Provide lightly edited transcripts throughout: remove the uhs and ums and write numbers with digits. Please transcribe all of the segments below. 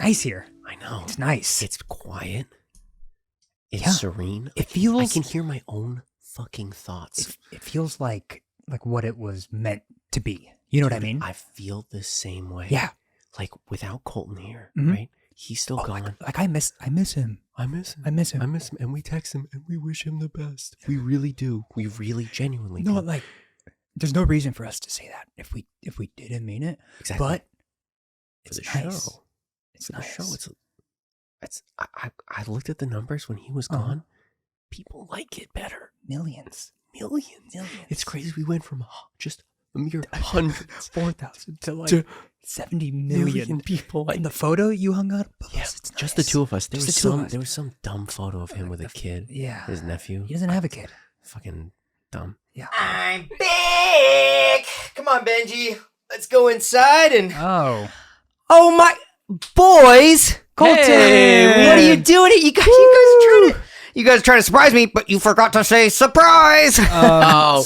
nice here. I know. It's nice. It's quiet. It's serene. It feels. I can hear my own fucking thoughts. It feels like what it was meant to be. You know what I mean? I feel the same way. Yeah. Like without Colton here, Mhm. right? He's still gone. Like I miss him. I miss him. I miss him. I miss him. And we text him and we wish him the best. We really do. We really genuinely do. No, like there's no reason for us to say that if we didn't mean it. Exactly. But for the nice. show. It's For the nice. show. I looked at the numbers when he was gone. People like it better. Millions. It's crazy. We went from just a mere hundreds 4,000 to like to 70 million million people. And the photo you hung up of Yeah, us, it's just nice. the two of us. Just the two of us. There was some dumb photo of him with a kid. Yeah. His nephew. He doesn't have a kid. Fucking dumb. Yeah. I'm big. Come on, Benji. Let's go inside and. Oh, my boys, Colton, Hey. what are you doing? You guys trying to surprise me, but you forgot to say surprise. Oh,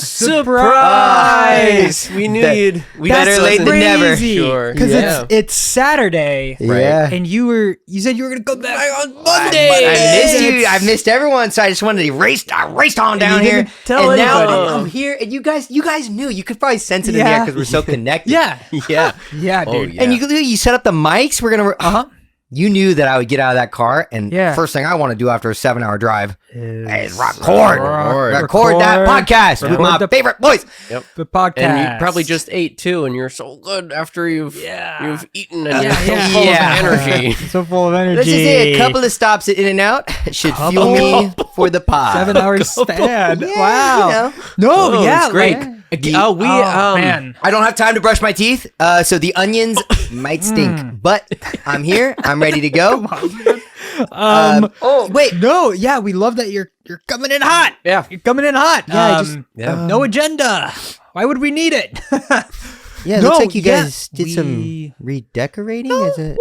surprise! We knew That- you'd. better late than never. Sure. Because Yeah. it's Saturday, Yeah. and you said you were gonna come back on Monday. I missed you. I missed everyone, so I just wanted to raced on down you here. didn't tell and now anybody. I'm here, and you guys knew. You could probably sense it in the Yeah. air because we're so connected. Yeah, Yeah. yeah, Oh, dude. yeah. And you set up the mics. We're gonna. You knew that I would get out of that car, and Yeah. first thing I want to do after a 7-hour drive is record Record. that podcast with my the- favorite voice. The podcast. And you probably just ate too, and you're so good after you've eaten and you're so Yeah. full Yeah. of energy. so full of energy. Let's just say a couple of stops at In-N-Out should fuel me for the pod. 7 hours span. Yeah, Wow. you know. No, Oh, yeah, it's great. like- Man. I don't have time to brush my teeth, so the onions might stink. But I'm here. I'm ready to go. Wait. No, yeah, we love that you're coming in hot. Yeah. You're coming in hot. Yeah. No agenda. Why would we need it? Yeah, it No, looks like you yeah, guys did we- some redecorating. Is it?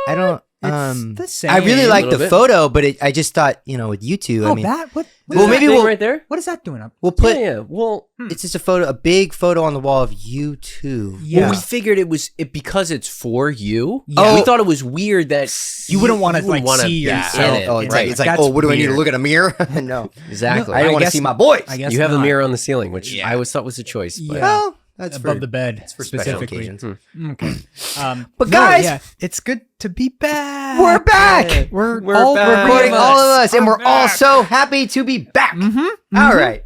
I don't. It's the same. I really like little the bit. photo, but I just thought, with you two. Oh, I mean, that? What well, is maybe that? we'll right there. What is that doing up? we'll put. Yeah. Well, It's just a big photo on the wall of you two. Yeah. well, we figured it was because it's for you. Yeah. We thought it was weird that You wouldn't want to wouldn't like wanna see be yourself. in it. Oh, it's Right. like, it's like, That's oh, what do I need to weird. look at a mirror? No, Exactly. I don't want to guess- see my boys. I guess You have not. a mirror on the ceiling, which I always thought was a choice. But Well, that's above for the bed for special specifically. occasions. Okay. But no, guys- yeah, it's good to be back. We're back. We're We're back. Recording all of us, and we're all back. so happy to be back. All right.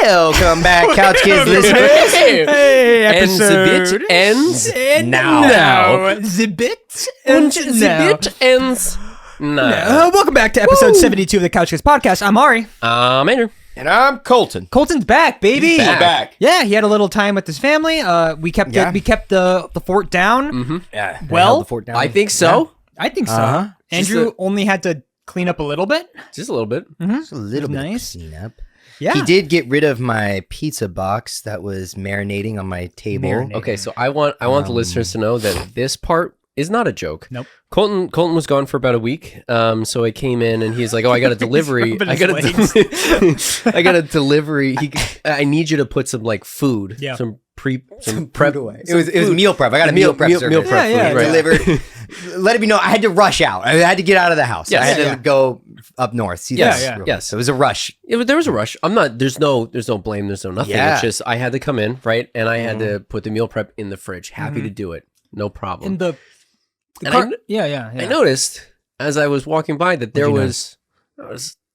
Welcome back, Couch Kids listeners. Hey, ends the episode. bit ends And now. The bit and ends the now. bit ends now. Welcome back to episode 72 of the Couch Kids podcast. I'm Ari. Andrew. And I'm Colton. Colton's back, baby. He's back. Yeah, he had a little time with his family. We kept Yeah. we kept the fort down. Yeah. Well, the fort down. I think so. I think so. Uh-huh. Andrew Just only had to clean up a little bit. Just a little bit. Just a little bit Nice. of cleanup. Yeah. He did get rid of my pizza box that was marinating on my table. Marinating. Okay, so I want the listeners to know that this part is not a joke. Nope. Colton was gone for about a week. So I came in and he's like, "Oh, I got a delivery. rubbing I got his I got a delivery. I need you to put some like food, Yeah. some prep away. It was meal prep. I got a meal prep service. meal prep Yeah, food, right. Delivered. Let me know. I had to rush out. I had to get out of the house. Yes. I had Yeah. to go up north. See Yes. this Yeah. real Yes. quick. It was a rush. There was a rush. There's no blame. There's no nothing. Yeah. It's just I had to come in, right? And I had to put the meal prep in the fridge. Happy to do it. No problem. In the And car- yeah. I noticed as I was walking by that there you was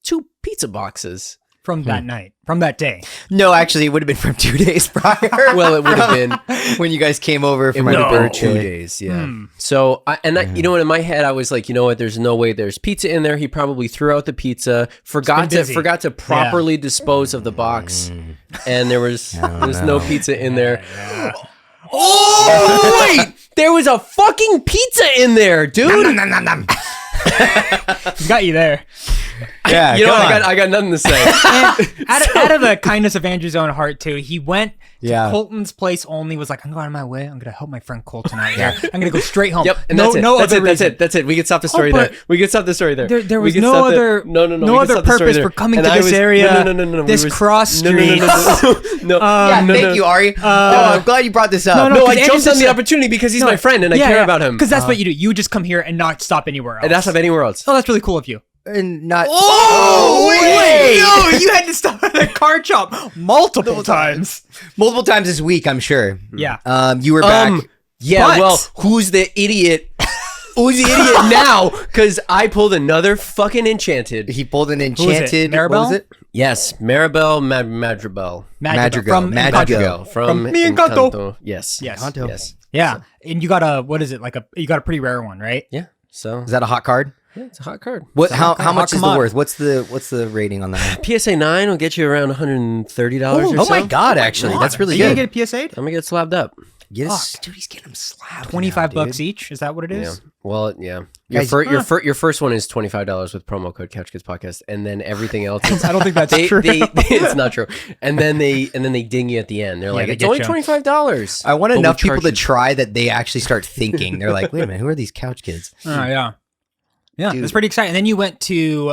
2 pizza boxes. from that night, from that day. No, actually, it would have been from 2 days prior. Well, it would have been when you guys came over for it my would have been birthday. 2 days, yeah. So, you know what? In my head, I was like, you know what? There's no way there's pizza in there. He probably threw out the pizza, forgot busy. to properly dispose of the box, and there was no pizza in there. Oh wait, there was a fucking pizza in there, dude. He's got you there. Yeah, You know come what? on. I got nothing to say. And out of the kindness of Andrew's own heart too, he went to Yeah. Colton's place only. Was like, I'm going out of my way. I'm gonna help my friend Colton out here. I'm gonna go straight home. Yep, and no, that's it. no That's other it. That's reason. it. That's it. We can stop the story but there. We can stop the story there. There We was can no stop the- other no no we can other stop the story purpose there. for coming And to I this was- area. No. This cross street. No. Yeah, thank you, Ari. I'm glad you brought this up. no, No, 'cause I jumped Andrew's on the just- opportunity because he's my friend and I care about him. Because that's what you do. You just come here and not stop anywhere else. And that's not anywhere else. Oh, that's really cool of you. And not. Oh, wait! No, you had to stop at the car shop multiple times. Multiple times this week, I'm sure. Yeah. You were back. Yeah, But- well, who's the idiot? Who's the idiot now? Because I pulled another fucking enchanted. He pulled an was it? enchanted. What was Maribel? it? Yes, Maribel Madrigal. Madrigal. From Madrigal. Encanto. From Mi Encanto. Encanto. Yes. Yes. Encanto. Yes. Yeah, and you got a what is it like you got a pretty rare one, right? Yeah. So Is that a hot card? yeah, it's a hot card. What? How How much is come the on? worth? What's the rating on that? PSA 9 will get you around $130 or so. Oh my god! Actually, that's really Are you good. gonna get a PSA? I'm gonna get slapped up. Yes, dude, he's getting them slapped. $25 now, bucks dude. each. Is that what it Yeah. is? Well, yeah. Your, Guys, your first one is $25 with promo code Couch Kids Podcast, and then everything else is I don't think that's true. it's not true. And then they ding you at the end. They're like, they it's get only you. $25. I want But we enough people charge to you- try that they actually start thinking. They're like, wait a minute, who are these couch kids? Oh yeah, yeah. Dude. It's pretty exciting. And then you went to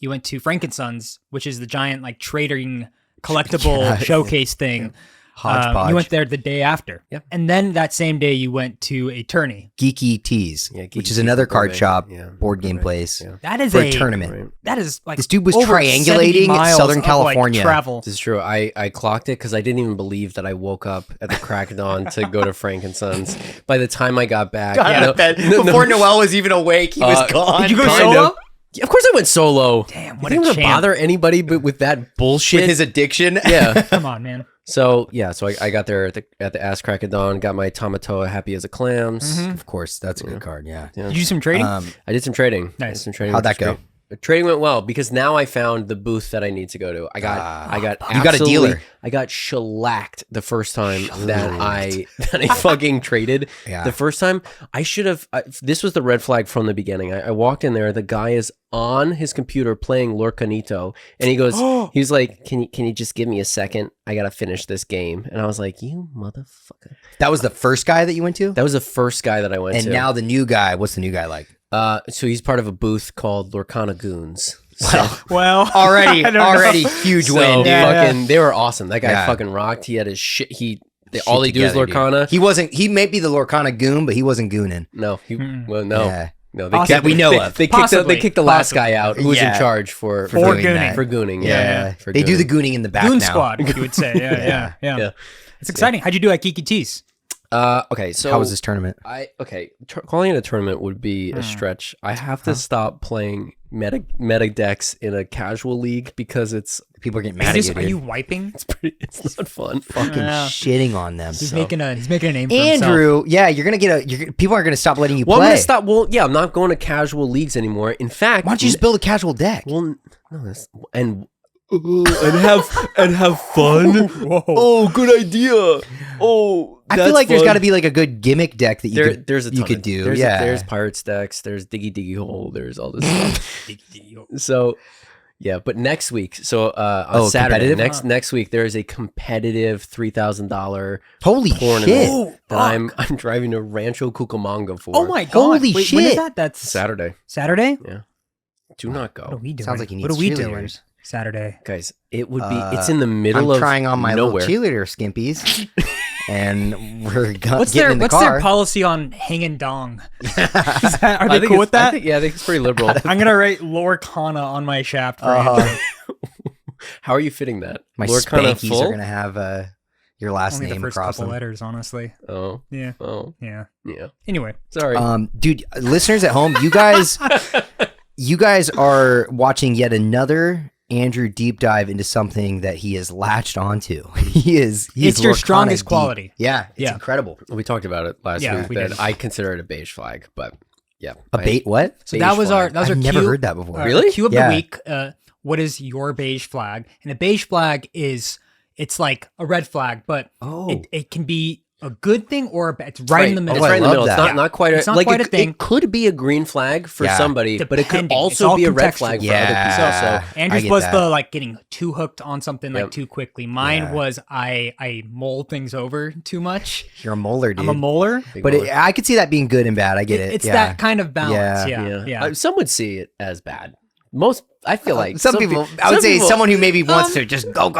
Frankensons, which is the giant like trading collectible Yeah. showcase thing. Hodgepodge. You went there the day after. Yep. And then that same day you went to a tourney. Geeky Tees, Yeah, Geeky which is Tees another for card Burbank. shop, Yeah, board game Burbank, place yeah. That is for a tournament. Right. That is like This dude was over 70 triangulating miles Southern of, California. Like, travel. This is true. I clocked it because I didn't even believe that I woke up at the crack of dawn to go to Frank and Sons. By the time I got back, Got out of bed before Noel was even awake. He was gone. Did you go Kind solo? of. Yeah, of course I went solo. Damn, You what think a I'm gonna champ. bother anybody with that bullshit? with his addiction? yeah. Come on, man. So yeah, so I got there at the ass crack of dawn. Got my Tamatoa happy as a clams. Of course, that's a good card. Yeah. Yeah. Did you do some trading? Um, I did some trading. Nice. I did some trading. How'd which that was go? great. The trading went well because now I found the booth that I need to go to. I got You got a absolutely- dealer. I got shellacked the first time that I fucking traded. Yeah. The first time I should have. This was the red flag from the beginning. I walked in there. The guy is on his computer playing Lorcanito, and he goes, he was like, "Can you just give me a second? I gotta finish this game." And I was like, "You motherfucker!" That was the first guy that you went to? That was the first guy that I went And to. now the new guy, what's the new guy like? So he's part of a booth called Lorcana Goons. So, well, Already I don't know. huge so win, dude. fucking, they were awesome. That guy Yeah. fucking rocked. He had his shit. Shit All they do is together, dude. Lorcana. He may be the Lorcana goon, but he wasn't gooning. No, Mm-mm. well, no, Yeah. no. Possibly. That we know of. They Possibly. kicked the last Possibly. guy out who was in Yeah. charge for doing gooning. that. For gooning, Yeah. for They do the gooning. gooning in the back Goon now. Squad, you would say. Yeah. Yeah. It's exciting. How'd you do at Geeky Tees? Okay, so How was this tournament? calling it a tournament would be a stretch. I have to stop playing meta decks in a casual league because it's People are getting mad at you, Are dude. you wiping? it's not fun. Fucking Yeah. shitting on them. He's making a name for himself. Andrew, yeah, you're gonna get people aren't gonna stop letting you Well, I'm play. gonna stop. Well, yeah, I'm not going to casual leagues anymore. In fact, Why don't you just build a casual deck? Well, no, and have fun. Whoa. Oh, good idea. Oh, I feel like there's got to be like a good gimmick deck that there's a ton you could of- do. There's Yeah, there's Pirates decks. There's Diggy Hole. There's all this stuff. So, yeah, but next week, so on Saturday, competitive? next week there is a competitive $3,000 holy tournament shit! Oh, that I'm driving to Rancho Cucamonga for. Oh my god! Holy Wait, when shit. is that? That's Saturday. Saturday. Do not What are go, we doing? Sounds like he What needs are we doing cheerleaders. Saturday? guys. It would be. It's in the middle I'm of trying on my nowhere. little cheerleader skimpies, and we're What's getting their in the What's car. their policy on hanging dong? Are I they think cool with it's- that? yeah, I think it's pretty liberal. I'm gonna write Lorcana on my shaft. For Andrew. How are you fitting that? My Lorcana spankies full? are gonna have your last Only the name first across couple them. letters, honestly. Oh, Yeah, oh, yeah. yeah. Anyway, Sorry. Dude, listeners at home, you guys are watching yet another Andrew deep dive into something that he has latched onto. He's It's your Lorcana strongest deep. quality. Yeah, it's Yeah. incredible. we talked about it last Yeah, week we that did. I consider it a beige flag, but yeah, A bait? What? so Beige that was flag. our I've never cue, heard that before. Really? Cue of Yeah. the week. What is your beige flag? And a beige flag is it's like a red flag, but Oh. it can be a good thing or a bad. It's right in the middle. It's right in the love middle. It's that. not quite a, It's not like quite it, a thing. It could be a green flag for somebody, but it could Depending. It's also all be a red contextual. flag for Yeah. other people. So Andrew's I get was that. the like getting too hooked on something like Yep. too quickly. Mine Yeah. was I mull things over too much. You're a molar, dude. I'm a molar. big But one. I could see that being good and bad. I get it. It's yeah. that kind of balance. Yeah. Yeah. Some would see it as bad. Most, I feel like some people, I would some say people someone who maybe wants to just go.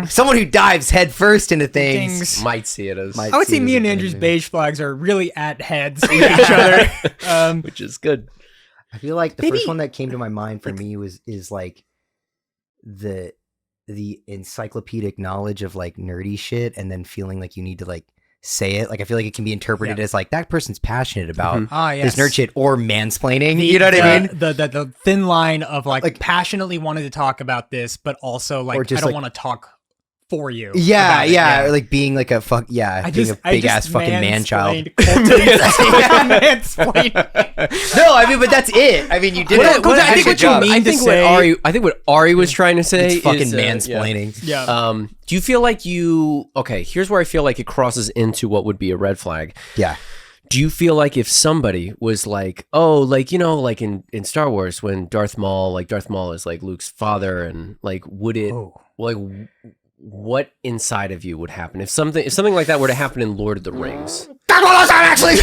Someone who dives head first into things. Things. might see it as, Might- I would say see it me as and a Andrew's thing. beige flags are really at heads with each other. which is good. I feel like the Maybe- first one that came to my mind for me is like the encyclopedic knowledge of like nerdy shit, and then feeling like you need to like say it. Like I feel like it can be interpreted as like that person's passionate about Yes. this nerd shit or mansplaining. The- You know what I mean? The thin line of like Like- passionately wanted to talk about this, but also like Or I just, don't like- want to talk for you. Yeah, about it. yeah, or like being like a fuck, being a big ass fucking man child. Mansplained. No, I mean, but that's it. I mean, you did it. I think what you mean I to think what say- Ari was trying to say It's fucking is, mansplaining. Yeah. Do you feel like here's where I feel like it crosses into what would be a red flag. Yeah. Do you feel like if somebody was like, oh, like, you know, like in Star Wars when Darth Maul is like Luke's father, and like would it like what inside of you would happen if something like that were to happen in Lord of the Rings? Actually,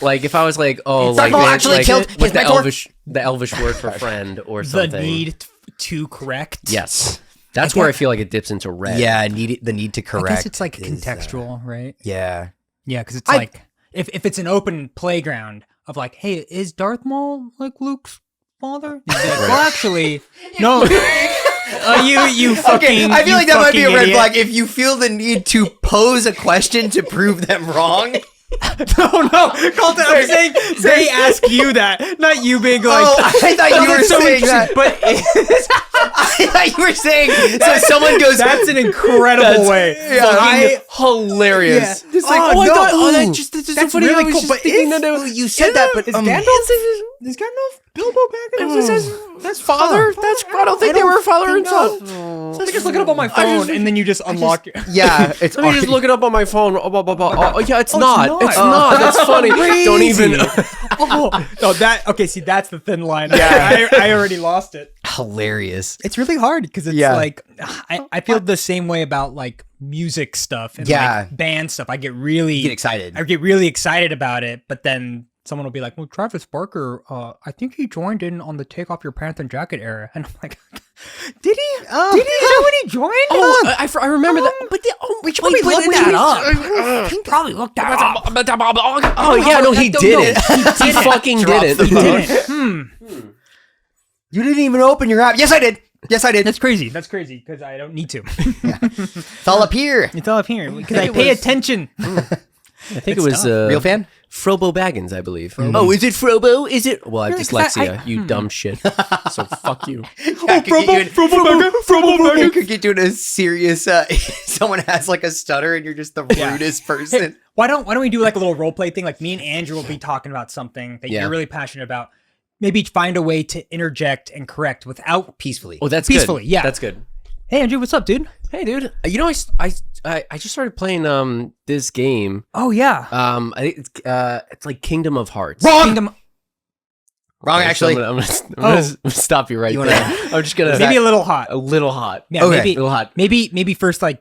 Like if I was like, oh, Darth like, Maul actually killed what's his mentor? the Elvish word for friend or The something? need to correct. Yes. That's where I feel like it dips into red. yeah, the need to I correct. guess it's like is, contextual, right? Yeah. Yeah, because it's like if it's an open playground of like, hey, is Darth Maul like Luke's father? You'd be like, well, actually, no. You fucking. Okay, I feel you like that might be a fucking red idiot. flag if you feel the need to pose a question to prove them wrong. No, Colton, I'm saying they ask you that, not you being like. Oh, I thought you were that's so saying that. interesting, But I thought you were saying so. Someone goes. that's an incredible way. Yeah, Hilarious. Just like, oh, I no, thought- oh, ooh, that's that's so funny. really I was cool. just But thinking if, that it was- you said that, but Is Gandalf Bilbo Baggins? That's father? I don't think they were father and son. Let me just look it up on my phone, and then you just unlock it. yeah, it's Let me just look it up on my phone. Oh, yeah, it's Oh, not. it's It's not. not. That's funny. Don't even. No, see, that's the thin line. Yeah, I already lost it. hilarious. It's really hard because it's Yeah. like I feel the same way about like music stuff and Yeah. like band stuff. I get really excited. I get really excited about it, but then someone will be like, "Well, Travis Barker, I think he joined in on the Take Off Your Pants and Jacket era," and I'm like, "Did he? Did he? Is that when he joined?" Oh, I remember that. But we should probably look that up. He probably looked that up. Oh, yeah, no, he didn't. He fucking didn't. He didn't. You didn't even open your app. Yes, I did. Yes, I did. That's crazy. That's crazy because I don't need to. It's all up here. It's all up here because I pay attention. I think it was Real fan? Frobo Baggins, I believe. Oh, is it Frobo? Is it? Well, I have Really? 'Cause dyslexia, you dumb shit. So fuck you. I could get you in a serious. Someone has like a stutter, and you're just the rudest person. Why don't we do like a little role play thing? Like me and Andrew will be talking about something that Yeah. you're really passionate about. Maybe find a way to interject and correct without Peacefully. Oh, that's peacefully. good. Yeah, That's good. Hey Andrew, what's up, dude? Hey, dude. You know, I just started playing this game. Oh yeah, I think it's like Kingdom of Hearts. Wrong. Kingdom. Wrong, Okay, so actually. I'm gonna stop you right You there. wanna- I'm just gonna Maybe a little hot. a little hot. Yeah, Okay. maybe A little hot. maybe first like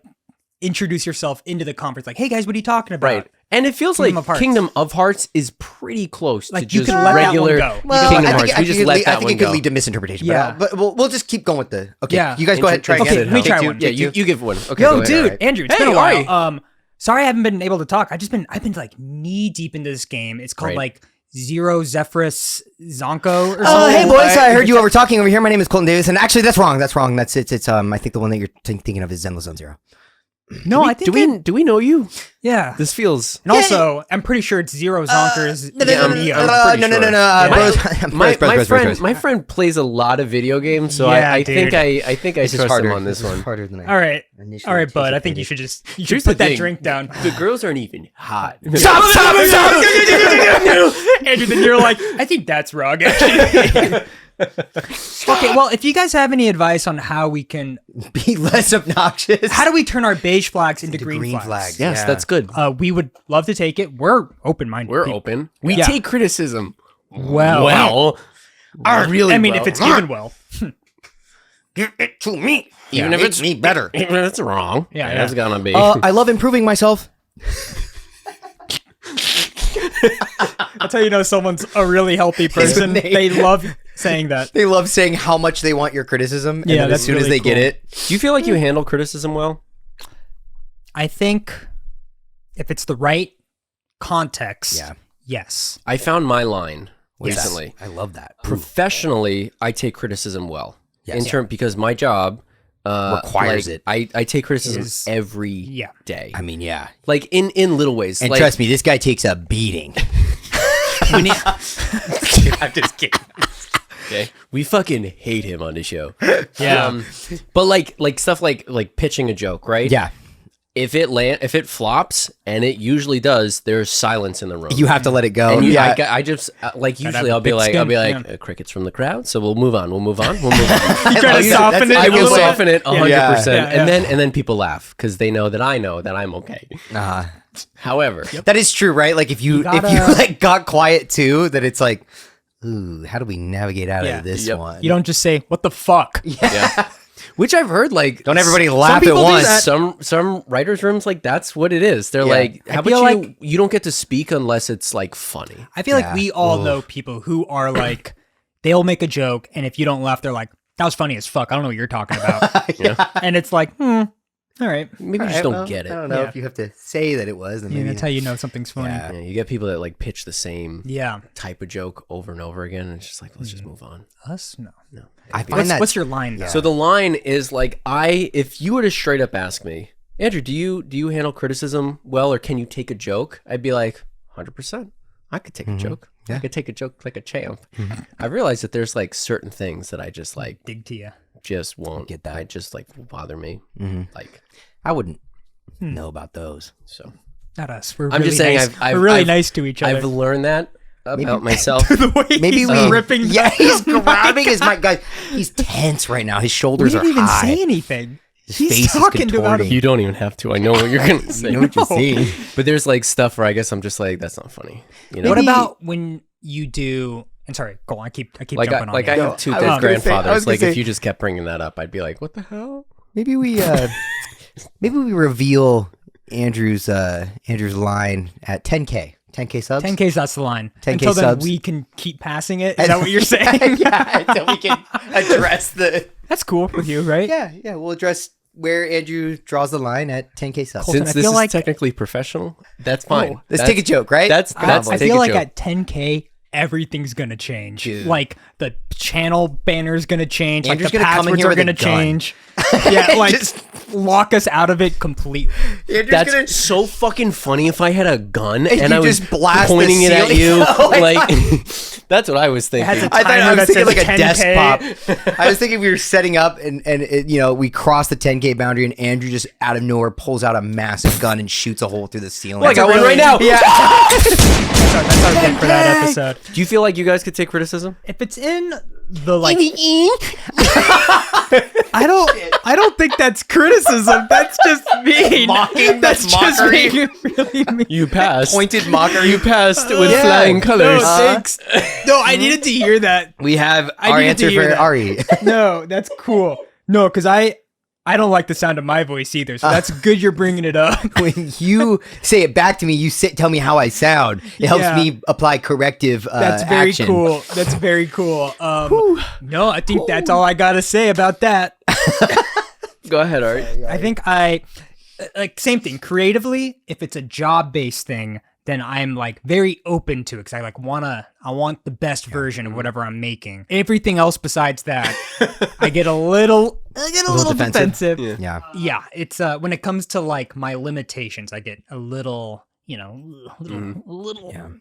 introduce yourself into the conference. Like, hey guys, what are you talking about? Right. And it feels Kingdom like of Hearts. Kingdom of Hearts is pretty close Like, to you just can let that one regular go. Well, Kingdom I Hearts. think, We just let I that think one it could go. lead to misinterpretation. Yeah. But we'll just keep going with the. Okay. Yeah. You guys go ahead and try Okay, again. let me try Take one. two, Yeah, take two. you give one. Okay, Yo, go ahead. dude, alright. Andrew, it's Hey, been a Ari. while. Sorry I haven't been able to talk. I've been like knee deep into this game. It's called Right. like Zero Zephyrus Zonko or something. Oh, hey boys! I heard you over talking over here. My name is Colton Davis, and actually, that's wrong. That's wrong. That's it's I think the one that you're thinking of is Zenless Zone Zero. No, I think Do we know you? yeah. This feels And also, I'm pretty sure it's Zero Zonkers. No, Yeah, I'm no, pretty no, sure. bros. my friend plays a lot of video games, so Yeah, I think dude. I think I This is trust harder him on this one. Harder than I. All right, initially all right, bud. I think you anticipated. should Here's put the that thing. drink down. The girls aren't even hot. Andrew, then you're like, I think that's wrong. Actually. Okay, well, if you guys have any advice on how we can, Be less obnoxious. how do we turn our beige flags into To green, flags? Yes, Yeah. that's good. We would love to take it. We're open-minded. We're people. open. We Yeah. take criticism. Well, really. I mean, if it's given well. Give it to me. Even if it's me better. even if it's wrong. Yeah, that's gonna be. I love improving myself. That's how you know someone's a really healthy person. name. They love saying that. They love saying how much they want your criticism. And Yeah, then that's as soon as really they get cool. it, Do you feel like you handle criticism well? I think if it's the right context, Yeah. yes. I found my line What's that? recently. I love that. Professionally, I take criticism well. Yes. Because my job Requires it. I take criticism Is- every yeah. day. I mean, yeah. Like in little ways. And like, trust me, this guy takes a beating. We need, I'm just kidding. okay, we fucking hate him on the show. yeah. But like stuff like pitching a joke, right? Yeah. If it flops, and it usually does, there's silence in the room. You have to let it go. And yeah. I just like have usually a I'll be thick like skin, crickets from the crowd, so we'll move on. You try to I'll use it. soften it. I a will little bit. soften it 100%, Yeah. and then people laugh because they know that I know that I'm okay. However, That is true, right? Like if you gotta- like got quiet too, that it's like, ooh, how do we navigate out Yeah. of this Yep. one? You don't just say, what the fuck? yeah. Which I've heard, like, Don't everybody some laugh at people do once. that. Some writers' rooms, like, that's what it is. They're Yeah. like, how I feel about you? like- You don't get to speak unless it's like funny. I feel Yeah. like we all Ugh. know people who are like, they'll make a joke, and if you don't laugh, they're like, that was funny as fuck. I don't know what you're talking about. Yeah. And it's like, all right. Maybe you just don't get it. I don't know Yeah. if you have to say that it was. Then Yeah, maybe that's how you know something's funny. Yeah. Yeah, you get people that like pitch the same Yeah. type of joke over and over again, and it's just like, let's just move on. Us? No. No. I find that What's your line, though? So the line is like, if you were to straight up ask me, Andrew, do you handle criticism well, or can you take a joke? I'd be like, 100%. I could take a joke. Yeah. I could take a joke like a champ. I realized that there's like certain things that I just like dig to you. just won't Get that. I just like will bother me. Like I wouldn't know about those. so. Not us. We're I'm really just saying nice. I've we're really I've- nice to each other. I've learned that about myself. the way Maybe he's we ripping. Yeah, the- he's grabbing his mic, guys. He's tense right now. His We shoulders didn't are even high. say anything. His He's face is talking to about contorting. You don't even have to. I know what you're gonna say. You know what you're No. saying. But there's like stuff where I guess I'm just like, that's not funny. You know? What Maybe- about when you do? And sorry, go on. I keep like jumping I on you. have two I was dead gonna say- I was grandfathers. gonna Like say- if you just kept bringing that up, I'd be like, what the hell? Maybe we reveal Andrew's line at 10K. 10K subs. 10K's that's the line. 10K Until then, subs. we can keep passing it. Is that what you're saying? yeah, until we can address the. That's cool with you, right? Yeah. We'll address where Andrew draws the line at 10K subs. Colton, Since I this feel is like- technically professional, that's fine. Let's That's- take a joke, right? That's I take feel a like joke. at 10K, everything's gonna change. Dude. Like the channel banner's gonna change. Andrew's like the gonna come in passwords here are with a gonna gun. change. Yeah, like Just- lock us out of it completely. Andrew's That's gonna- so fucking funny if I had a gun and you I was just blast the pointing it at ceiling. you. Oh my like that's what I was thinking. has a I thought I timer was that thinking like says a desk 10K. pop. I was thinking we were setting up and it, we cross the 10K boundary and Andrew just out of nowhere pulls out a massive gun and shoots a hole through the ceiling. Well, I got one right now. Yeah. That's our pick for that episode. Do you feel like you guys could take criticism? If it's in the like, I don't think that's criticism. That's just mean. Mocking, That's that's just mockery. being really mean. You passed. Pointed mockery. You passed with Yeah. flying colors. No, thanks. No, I needed to hear that. We have I our needed to answer hear for that. Ari. No, that's cool. No, because I don't like the sound of my voice either. So that's good you're bringing it up. When you say it back to me, you tell me how I sound. It helps Yeah. me apply corrective That's very action. cool. That's very cool. No, I think that's all I gotta say about that. Go ahead, Art. I think like same thing creatively. If it's a job based thing, then I'm like very open to it because I want the best version of whatever I'm making. Everything else besides that, I get a little defensive. Yeah. Yeah, it's when it comes to like my limitations, I get a little.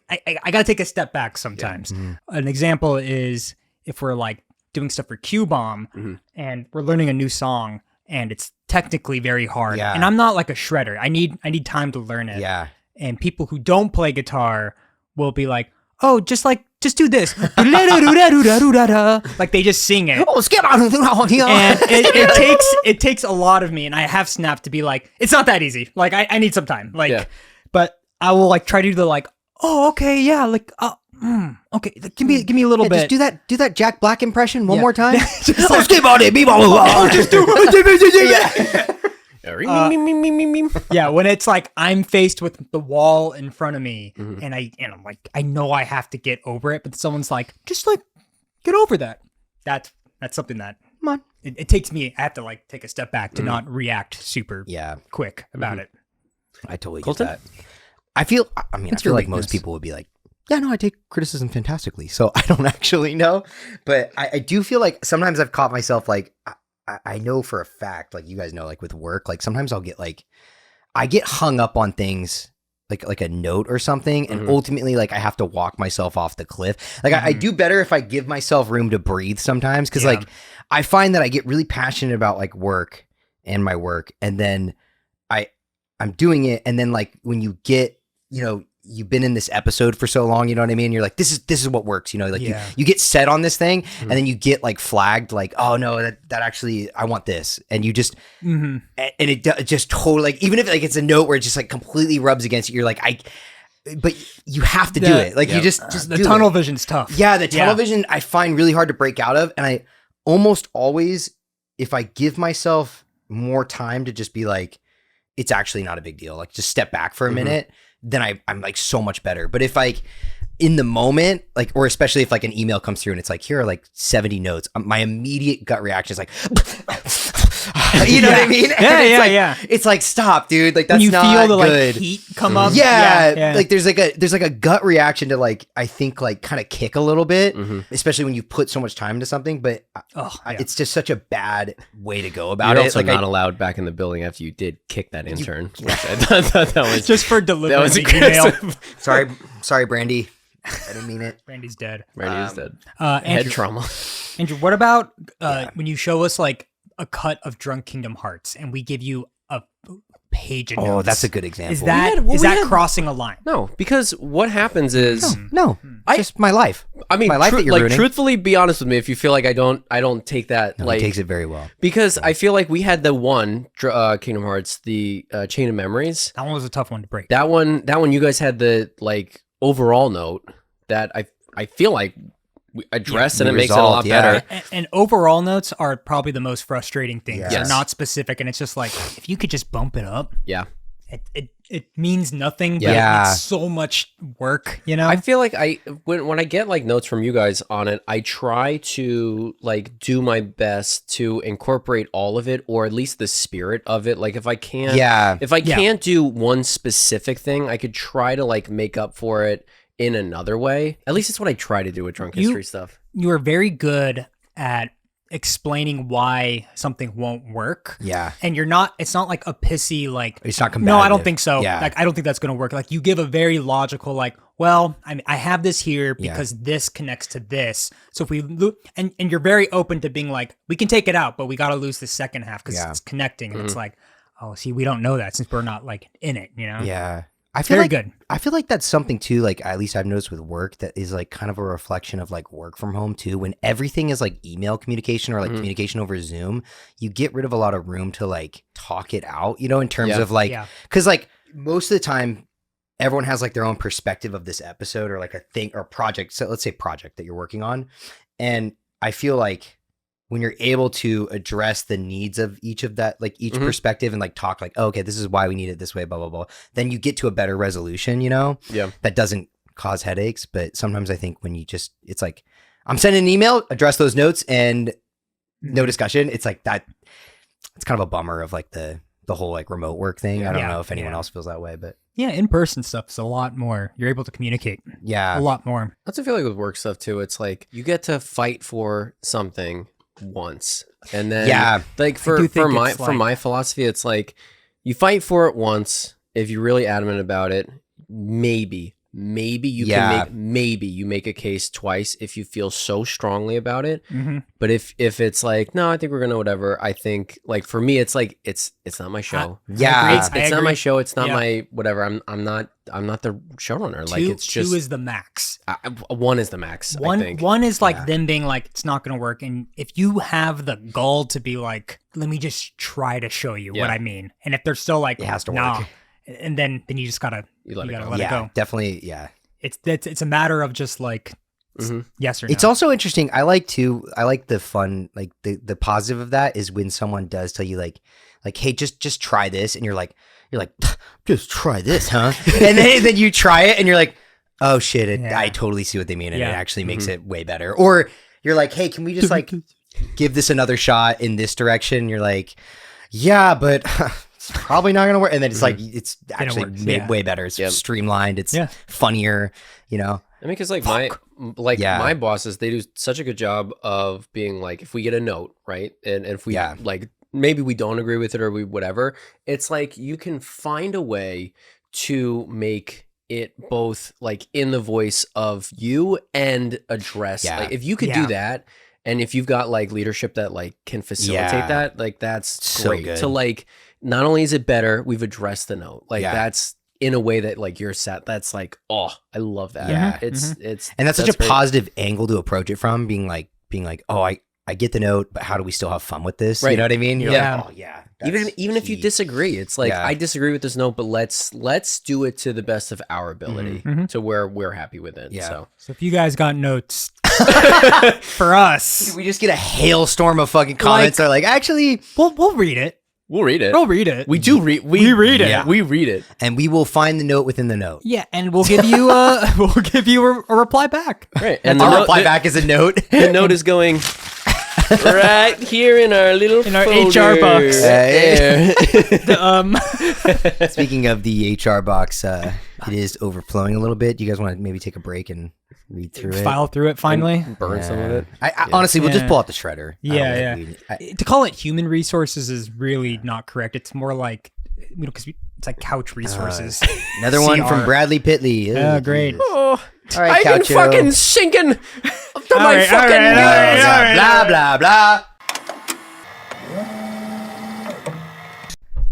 I gotta take a step back sometimes. An example is if we're like doing stuff for Q Bomb and we're learning a new song and it's technically very hard. Yeah. And I'm not like a shredder. I need time to learn it. Yeah. And people who don't play guitar will be like, oh, just like just do this. Like they just sing it. Oh, skip on. And it takes a lot of me, and I have snapped to be like, it's not that easy. Like I need some time. Like, but I will like try to do the like, oh, okay, yeah, like, okay, give me a little bit. Just do that Jack Black impression one Yeah. more time. Just Oh, skip on it. Just do yeah, when it's like I'm faced with the wall in front of me, and I'm like, I know I have to get over it, but someone's like, just like get over that. That's something that Come on. it takes me. I have to like take a step back to not react super quick about it. I totally get Colton? that. I feel your like most weakness. people would be like, yeah, no, I take criticism fantastically. So I don't actually know, but I do feel like sometimes I've caught myself like, I know for a fact, like you guys know, like with work, like sometimes I'll get like, I get hung up on things like a note or something. And ultimately like I have to walk myself off the cliff. Like I do better if I give myself room to breathe sometimes. Cause like I find that I get really passionate about like work and my work. And then I'm doing it. And then like when you get, you know, you've been in this episode for so long, you know what I mean? You're like, this is what works, you know, like you get set on this thing and then you get like flagged, like, oh no, that actually, I want this. And you just, and it just totally, like, even if like it's a note where it just like completely rubs against you, you're like, but you have to do it. Like you just the do tunnel it. vision's tough. Yeah. The tunnel vision I find really hard to break out of. And I almost always, if I give myself more time to just be like, it's actually not a big deal. Like just step back for a minute, then I'm like so much better. But if like in the moment, like, or especially if like an email comes through and it's like, here are like 70 notes, my immediate gut reaction is like, you know what I mean? Yeah, It's like, stop, dude. Like that's when you not feel the good. like heat come up. Yeah, like there's like a gut reaction to like, I think like kind of kick a little bit, especially when you put so much time into something, but it's just such a bad way to go about You're it. also Like not allowed back in the building after you did kick that intern. Which I thought that was just for delivering was the email. sorry, Brandy. I didn't mean it. Brandy's dead. Randy is dead. Andrew, Head trauma. Andrew, what about when you show us like a cut of Drunk Kingdom Hearts and we give you a page of notes? Oh, that's a good example. Is that crossing a line? No, because what happens is No, it's just my life. I mean, my life that you're like ruining. truthfully, be honest with me. If you feel like I don't take that, No, like he takes it very well. because I feel like we had the one Kingdom Hearts, the Chain of Memories. That one was a tough one to break. That one, you guys had the like overall note that I feel like we addressed and it makes it a lot better. And overall notes are probably the most frustrating things. Yes. They're not specific, and it's just like if you could just bump it up, Yeah. it means nothing, but Yeah. it's so much work, you know? I feel like when I get like notes from you guys on it, I try to like do my best to incorporate all of it, or at least the spirit of it. Like if I can't can't do one specific thing, I could try to like make up for it in another way. At least it's what I try to do with Drunk History stuff. You are very good at explaining why something won't work. Yeah. And it's not like a pissy, like, It's not no, I don't combative. think so. Yeah. Like, I don't think that's going to work. Like, you give a very logical, like, well, I have this here because this connects to this. So if we and you're very open to being like, we can take it out, but we got to lose the second half because it's connecting. And it's like, oh, see, we don't know that since we're not like in it, you know? Yeah. Very good. I feel like that's something too, like at least I've noticed with work that is like kind of a reflection of like work from home too. When everything is like email communication or like communication over Zoom, you get rid of a lot of room to like talk it out, you know, in terms of like, cause like most of the time everyone has like their own perspective of this episode or like a thing or project. So let's say project that you're working on. And I feel like when you're able to address the needs of each of that, like each perspective and like talk like, oh, okay, this is why we need it this way, blah, blah, blah. Then you get to a better resolution, you know? Yeah. That doesn't cause headaches. But sometimes I think when you just, it's like, I'm sending an email, address those notes and no discussion. It's like that. It's kind of a bummer of like the whole like remote work thing. I don't know if anyone else feels that way, but Yeah, in-person stuff is a lot more. You're able to communicate a lot more. That's what I feel like with work stuff too. It's like you get to fight for something once, and then like for my philosophy, it's like you fight for it once. If you're really adamant about it, maybe maybe you Yeah. can make a case twice if you feel so strongly about it. Mhm. But if it's like, no, I think we're gonna whatever. I think like for me, it's like it's not my show. Yeah. It's I not my agree. show. It's not Yeah. my whatever. I'm not the showrunner. Like it's two just is the max. one is the max. I One think. one is like Yeah. them being like it's not going to work, and if you have the gall to be like, let me just try to show you what Yeah. I mean, and if they're still like, It has to nah, work. and then you just gotta You let it go. let it go. Definitely. Yeah. It's a matter of just like Mhm. yes or no. It's also interesting. I like the fun, like the positive of that is when someone does tell you like, hey, just try this, and you're like, just try this, huh? And then you try it, and you're like, oh shit, Yeah. I totally see what they mean, and Yeah. it actually makes it way better. Or you're like, hey, can we just like give this another shot in this direction? And you're like, yeah, but it's probably not gonna work. And then it's like it's actually works, made yeah. way better. It's Yep. streamlined. It's Yeah. funnier. You know. I mean, because like Yeah. my bosses, they do such a good job of being like, if we get a note, right, and if we Yeah. like maybe we don't agree with it or we whatever, it's like you can find a way to make it both like in the voice of you and address. Yeah. Like if you could Yeah. do that, and if you've got like leadership that like can facilitate Yeah. that, like that's So great. good. To like, not only is it better, we've addressed the note. Like Yeah. that's in a way that like you're set. That's like, oh, I love that. Yeah. It's And that's such a great. positive angle to approach it from, being like, oh, I get the note, but how do we still have fun with this? You Right. know what I mean? You're Yeah. like, oh yeah. Even that's if you key. disagree, it's like Yeah. I disagree with this note, but let's do it to the best of our ability Mhm. to where we're happy with it. Yeah. So So if you guys got notes for us, we just get a hailstorm of fucking comments. They're like, actually, we'll read it. we'll read it. We'll read it. We do read. We read it. Yeah. We read it. and we will find the note within the note. Yeah, and we'll give you a reply back. Right. And Our the reply note, back is a note. the note is going right here in our little In our folder. HR box. There. Speaking of the HR box, it is overflowing a little bit. You guys want to maybe take a break and read through it? File through it finally. Burn some of it. I honestly, we'll just Yeah. pull out the shredder. Yeah, yeah. To call it human resources is really not correct. It's more like because it's like couch resources. Another one CR. from Bradley Pitley. Oh, great. Oh, All right, I've been Coucho. fucking sinking to All my right, fucking all right, knees. all right. Blah blah blah.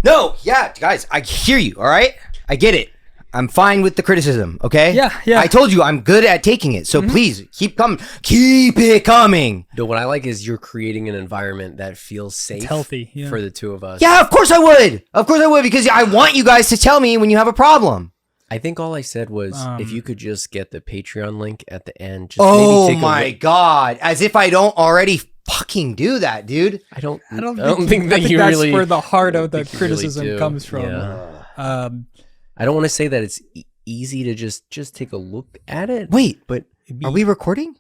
No, yeah, guys, I hear you. All right, I get it. I'm fine with the criticism. Okay. Yeah. I told you I'm good at taking it. So please keep coming. Keep it coming. No, what I like is you're creating an environment that feels safe, healthy, yeah. for the two of us. Yeah, of course I would. Of course I would, because I want you guys to tell me when you have a problem. I think all I said was if you could just get the Patreon link at the end. Just Oh maybe take a my look. god! As if I don't already fucking do that, dude. I don't I don't think that I think you that's really. where the heart of the think you really criticism do. comes from. Yeah. I don't want to say that it's easy to just take a look at it. Wait, but are we recording?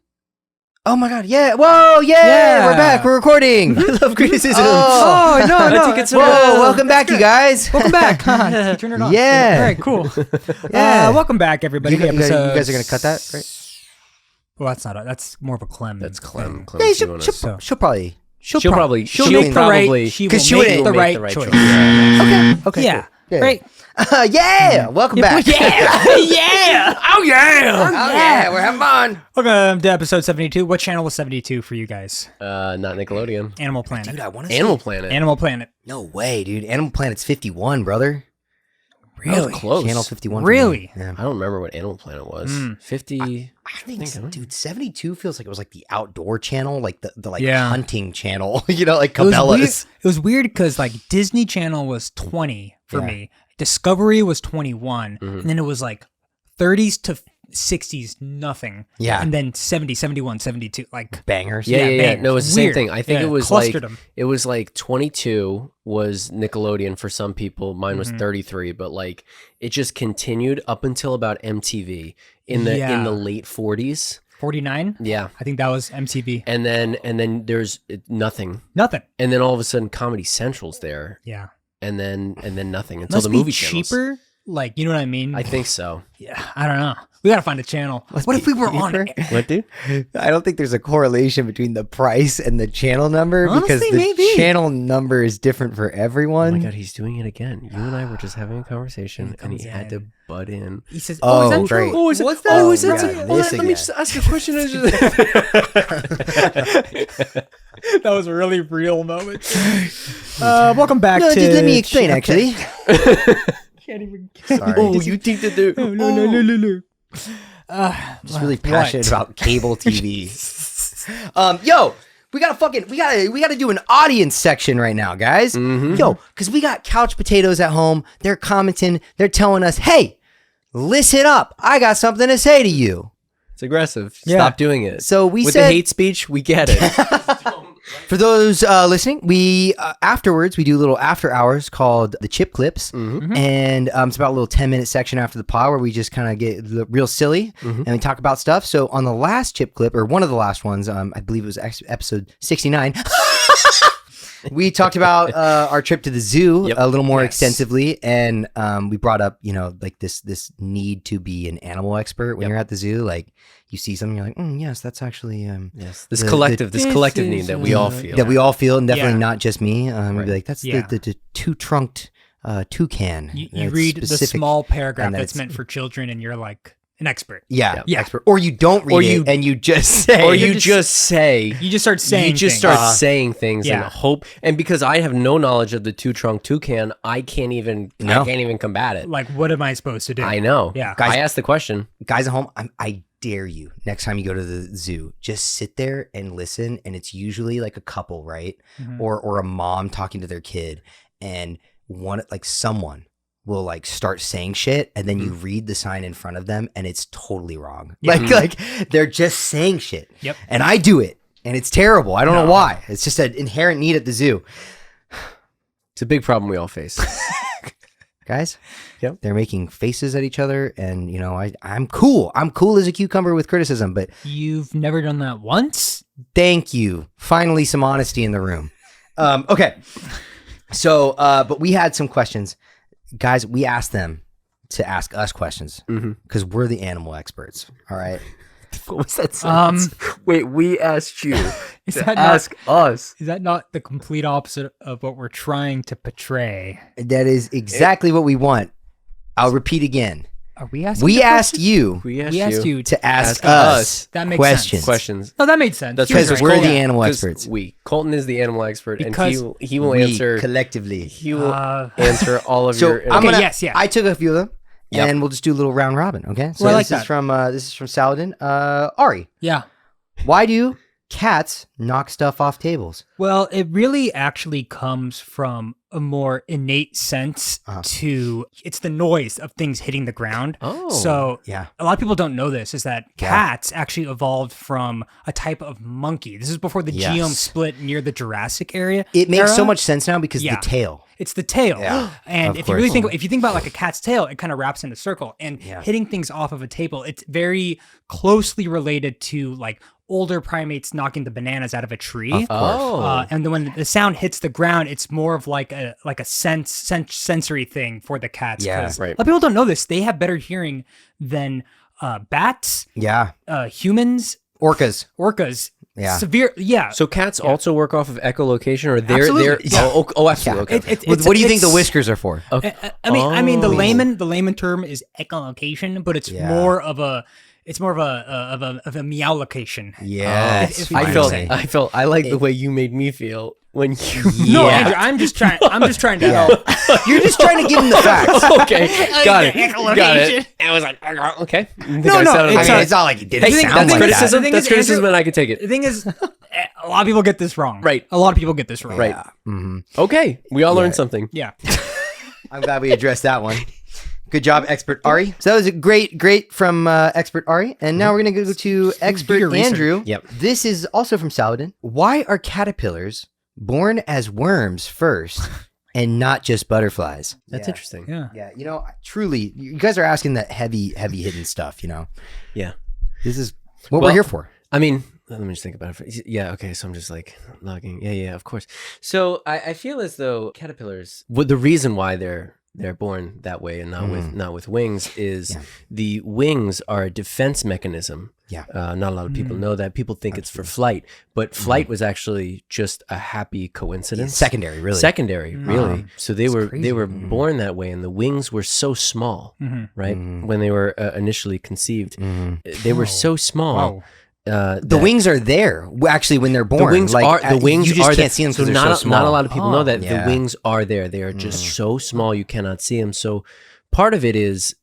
Oh my god! Yeah! Whoa! Yeah! Yeah. We're back. We're recording. I love criticism. Oh, no, I no. think it's Whoa! Welcome back, you guys. Welcome back. You turn it on. Yeah. All right. Cool. Yeah. Welcome back, everybody. You guys Episode- are gonna cut that, right? Well, that's not. That's more of a Clem. That's Clem. Yeah, Clem's doing it. she'll probably. She'll probably She'll she'll make the probably- right. She will 'cause she make would- the right choice. Okay. Yeah. cool. Right. Yeah. Welcome back. Yeah. Yeah. Oh yeah. Oh yeah. We're having fun. Welcome to episode 72. What channel was 72 for you guys? Not Nickelodeon. Animal Planet. Dude, I want to. Animal Planet. Animal Planet. No way, dude. Animal Planet's 51, brother. That was close. Channel 51. for Really? me. Yeah. I don't remember what Animal Planet was. 50. I think, dude, 72 feels like it was like the outdoor channel, like the like Yeah. hunting channel, you know, like It was weird. Cabela's. It was weird because like Disney Channel was 20 for Yeah. me. Discovery was 21, and then it was like 30s to 60s, nothing. Yeah. And then 70, 71, 72, like Bangers. Yeah. bangers. No, it's the same Weird. thing. I think Yeah, it was like clustered 'em. it was like 22 was Nickelodeon for some people. Mine was 33, but like it just continued up until about MTV in the Yeah. late 40s. 49. Yeah. I think that was MTV. And then there's nothing. Nothing. And then all of a sudden Comedy Central's there. Yeah. And then nothing until Must the be movie channels. cheaper. Like, you know what I mean? I think so. Yeah, I don't know. We gotta find a channel. What if we were on cheaper. it? What, dude? I don't think there's a correlation between the price and the channel number because Honestly, the maybe. channel number is different for Oh everyone. my god, he's doing it again. You and I were just having a conversation, and he comes had to in. butt in. He says, Oh, "Oh, is that great. true? Oh, is it? What's that? Oh, is that? God, Oh, this let me again. just ask a question. That was a really real moment. Welcome back No, to. just let me explain. Actually, Can't even. sorry. Oh, you think that they're... No. Just really passionate about cable TV. Yo, we gotta do an audience section right now, guys. Mm-hmm. Yo, because we got couch potatoes at home. They're commenting. They're telling us, "Hey, listen up. I got something to say to you." It's aggressive. Yeah. Stop doing it. So we With said, the hate speech, we get it. for those listening, we afterwards we do little after hours called the chip clips, and it's about a little 10-minute section after the pod where we just kind of get real silly and we talk about stuff. So on the last chip clip, or one of the last ones, I believe it was episode 69. We talked about our trip to the zoo a little more extensively, and we brought up, like this need to be an animal expert when you're at the zoo. Like you see something, you're like, yes, that's actually Yes. This The- collective This need is, that we all feel. that we all feel, and definitely Yeah. not just me. We'd be like, that's Yeah. the two-trunked toucan. You That's read the specific. small paragraph and then that's it's- meant for children, and you're like an expert. Yeah, Yeah. expert. Or you don't read Or it you- and you just say, Or You're you just- just say... You just start saying. You just things. start saying things and Yeah. hope, and because I have no knowledge of the two-trunk toucan, I can't even combat it. Like, what am I supposed to do? I know. Yeah. I asked the question. guys at home, I dare you, next time you go to the zoo, just sit there and listen. And it's usually like a couple, right? Mhm. Or a mom talking to their kid, and someone will like start saying shit, and then you read the sign in front of them and it's totally wrong. Yeah. Like they're just saying shit. Yep. And I do it and it's terrible. I don't know why. It's just an inherent need at the zoo. It's a big problem we all face. Guys, Yep. they're making faces at each other, and I'm cool. I'm cool as a cucumber with criticism, but You've never done that once? thank you. Finally, some honesty in the room. Okay. So, but we had some questions. Guys, we asked them to ask us questions because we're the animal experts. All right. What was that sentence? Wait, we asked you Is to that ask us. Is that not the complete opposite of what we're trying to portray? That is exactly what we want. I'll repeat again. Are we asking? We the asked question? you We asked, We asked you to ask ask us us. That makes questions. questions. No, that made sense. That's You're Because right. we're right. the Yeah. animal 'Cause experts. Colton is the animal expert, Because and he will We answer. collectively. He will Uh, answer all of So your. I'm Okay, gonna. yes, yeah. I took a few of them, Yep. and we'll just do a little round robin. Okay. So Well, I like this is that. from Saladin. Ari, Yeah. why do cats knock stuff off tables? Well, it really actually comes from a more innate sense to it's the noise of things hitting the ground. Oh. So Yeah. a lot of people don't know this is that Yeah. cats actually evolved from a type of monkey. This is before the Yes. genome split near the Jurassic area. It makes so era. much sense now because Yeah. the tail. It's the tail. Yeah, And of if you really course. think about like a cat's tail, it kind of wraps in a circle and Yeah. hitting things off of a table, it's very closely related to like older primates knocking the bananas out of a tree. Of course. Oh. And then when the sound hits the ground, it's more of like a sensory thing for the cats. Yeah. 'cause Right. A lot of people don't know this. They have better hearing than bats, Yeah. humans, Orcas. orcas. Yeah. Severe. Yeah. So cats also work off of echolocation, or they're Absolutely, yeah. absolutely. Okay. What do you think the whiskers are for? Okay. I mean, the Oh. layman term is echolocation, but it's Yeah. more of a meow location. Yes. if- I felt. finally. I like the way you made me feel when you. No, Yeah. Andrew, I'm just trying to Yeah. help. You're just trying to give them the facts. Okay, got it. Echolocation. Got it. I was like, okay. You think No, I no, sounded I it's mean, a- it's not like it Hey, didn't the thing- sound that's the like thing is- criticism. the thing That's is, criticism, Andrew- and I can take it. The thing is, a lot of people get this wrong. Right. A lot of people get this wrong. Right. that. Mhm. Okay, we all Yeah. learned something. Yeah. I'm glad we addressed that one. Good job, expert Ari. So that was a great from expert Ari. And now we're going to go to expert your research. Andrew. Yep. This is also from Saladin. Why are caterpillars born as worms first and not just butterflies? That's interesting. Yeah. Yeah, truly, you guys are asking that heavy hitting stuff, Yeah. This is what Well, we're here for. I mean, let me just think about it. Yeah, okay, so I'm just like logging. Yeah, of course. So I feel as though caterpillars, the reason why they're they're born that way and not with wings, is the wings are a defense mechanism. Yeah. Not a lot of people know that. People think it's for flight, but flight was actually just a happy coincidence. Secondary, really. Secondary, really. So they were crazy. born that way, and the wings were so small, right? When they were initially conceived, they were so small. Wow. The wings are there actually when they're born. The wings you just are can't see them because they're so small. Not a lot of people know that Yeah. the wings are there. They are just so small you cannot see them. So part of it is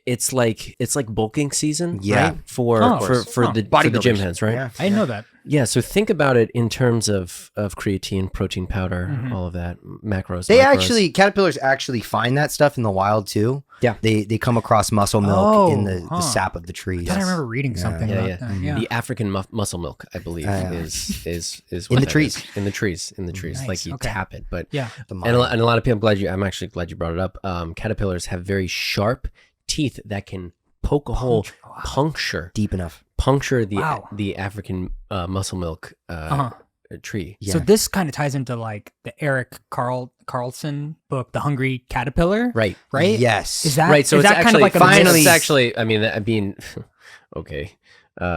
it's like bulking season, right? For the gym heads, right? Yeah. I didn't know that. Yeah, so think about it in terms of creatine, protein powder, all of that, macros. Caterpillars actually find that stuff in the wild too. Yeah. They come across muscle milk in the sap of the trees. I remember reading something about that. Yeah. The African muscle milk, I believe, is In the what that trees. is. In the trees, Nice, like you okay. tap it. But Yeah. and a lot of people, I'm actually glad you brought it up. Caterpillars have very sharp teeth that can poke a hole, puncture Deep enough. the African muscle milk tree. Yeah. So this kind of ties into like the Eric Carlson book, The Hungry Caterpillar. Right. Right? Yes. Is that Right. So is it's that actually kind of like a finally- it's actually. I mean, okay.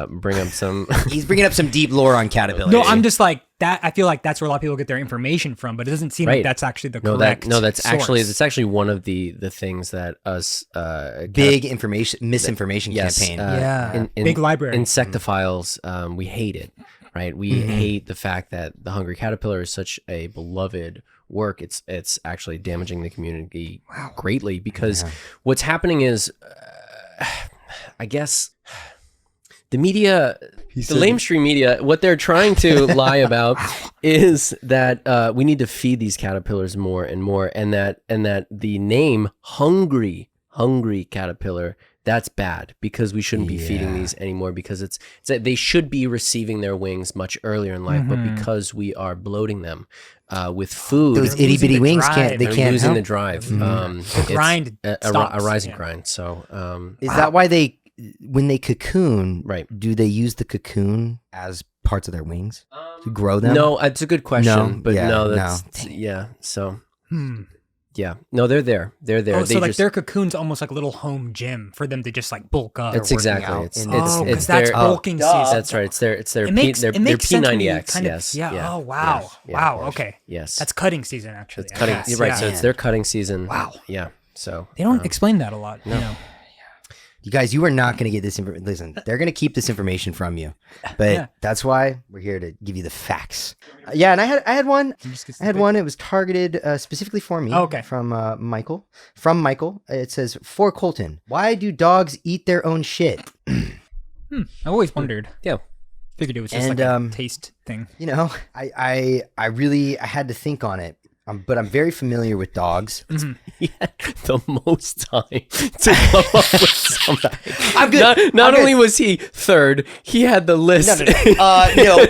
Bring up some. He's bringing up some deep lore on caterpillars. No, I'm just like that. I feel like that's where a lot of people get their information from, but it doesn't seem like Right. that's actually the No, correct. that's source. actually one of the things that us big misinformation Yes, campaign. Yeah. Big library. insectophiles, we hate it, right? We hate the fact that the Hungry Caterpillar is such a beloved work. It's actually damaging the community greatly because what's happening is, I guess, the media, the lamestream media, what they're trying to lie about is that we need to feed these caterpillars more and more, and that the name hungry caterpillar, that's bad because we shouldn't be feeding these anymore because it's that they should be receiving their wings much earlier in life, but because we are bloating them with food, Those They're itty losing bitty the wings drive. they they're can't losing help. the drive. The grind a stops. rising Yeah. grind. So Is that why when they cocoon, Right. do they use the cocoon as parts of their wings to grow them? no, it's a good question, No, but yeah, no, no. that's yeah. So yeah, no, they're there. They're there. Oh, they so like just, their cocoon's almost like a little home gym for them to just like bulk up. it's working exactly out it's in- it's Oh, it's because that's their bulking duh. season. that's right. It's their It makes their sense when you P90X. kind of- Yes. yeah. Oh wow. Yes, yeah, Wow. of course. Okay. Yes. That's cutting season actually. It's cutting. Yes, You're right. yeah. So it's their cutting season. Wow. Yeah. So They don't explain that a lot. no. You know. You guys, you are not going to get this information. Listen, they're going to keep this information from you, but Yeah. that's why we're here to give you the facts. Yeah, and I had one. I had one. It was targeted specifically for me. Oh, okay. From Michael. From Michael. It says, for Colton, why do dogs eat their own shit? I always wondered. Yeah. Figured it was just And, like a taste thing. You know, I really had to think on it. But I'm very familiar with dogs. He had the most time to come up with something. I'm good. Not I'm only good. was he third, he had the list. No.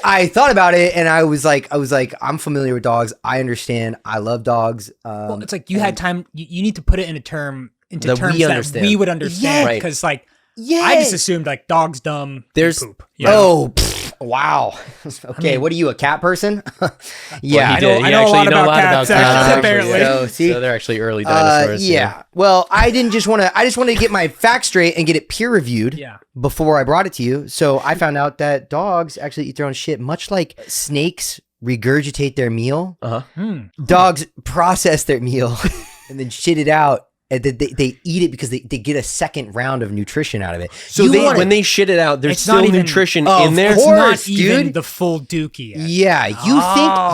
I thought about it and I was like, I'm familiar with dogs. I understand. I love dogs. Well, it's like you had time. You need to put it into terms That we that understand. we would understand. Right. Because like yeah. I just assumed like dogs dumb. There's- poop. You know? Oh, wow. Okay, what are you, a cat person? Yeah. I know a lot about cats, cats, apparently. So, see? So they're actually early dinosaurs. Yeah. Well, I just wanted to get my facts straight and get it peer reviewed Yeah. before I brought it to you. So I found out that dogs actually eat their own shit, much like snakes regurgitate their meal. Uh-huh. Dogs process their meal and then shit it out. And they eat it because they get a second round of nutrition out of it. So when they shit it out, there's It's still not even- nutrition Of in there. It's course, not even dude. the full dookie yet. Yeah,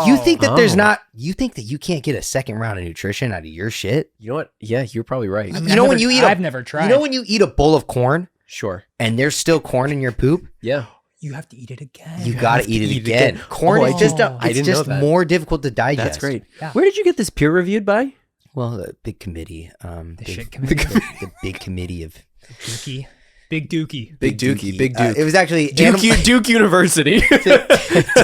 you think that there's Oh. not, you think that you can't get a second round of nutrition out of your shit? You know what? Yeah, you're probably right. I mean, You know I've when never- you eat I've never tried. You know when you eat a bowl of corn Sure. and there's still corn in your poop? Yeah. You have to eat it again. You gotta eat it again. Corn Oh, is just I it's didn't just know that. more difficult to digest. That's great. Yeah. Where did you get this peer reviewed by? Well, the big committee, the shit committee. the big committee of Dookie. Big dookie. Big Dookie. Big Duke. it was actually Duke University. Duke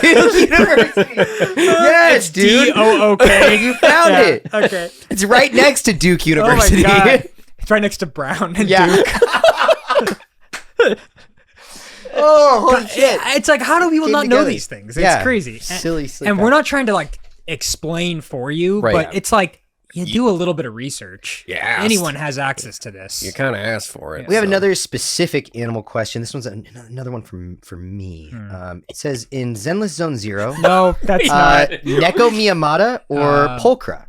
University. Yes, dude. DOOK. You found Yeah, it. Okay. It's right next to Duke University. Oh my god. It's right next to Brown and Yeah. Duke. Oh, holy shit. It's like, how do people Came not know together. these things? It's Yeah. crazy. Silly And we're not trying to like explain for you, Right. but it's like You do a little bit of research. Yeah. Anyone has access to this. You kind of asked for it. We have another specific animal question. This one's another one from me. It says in Zenless Zone Zero, No, that's not. Neko Miyamata or Pulchra.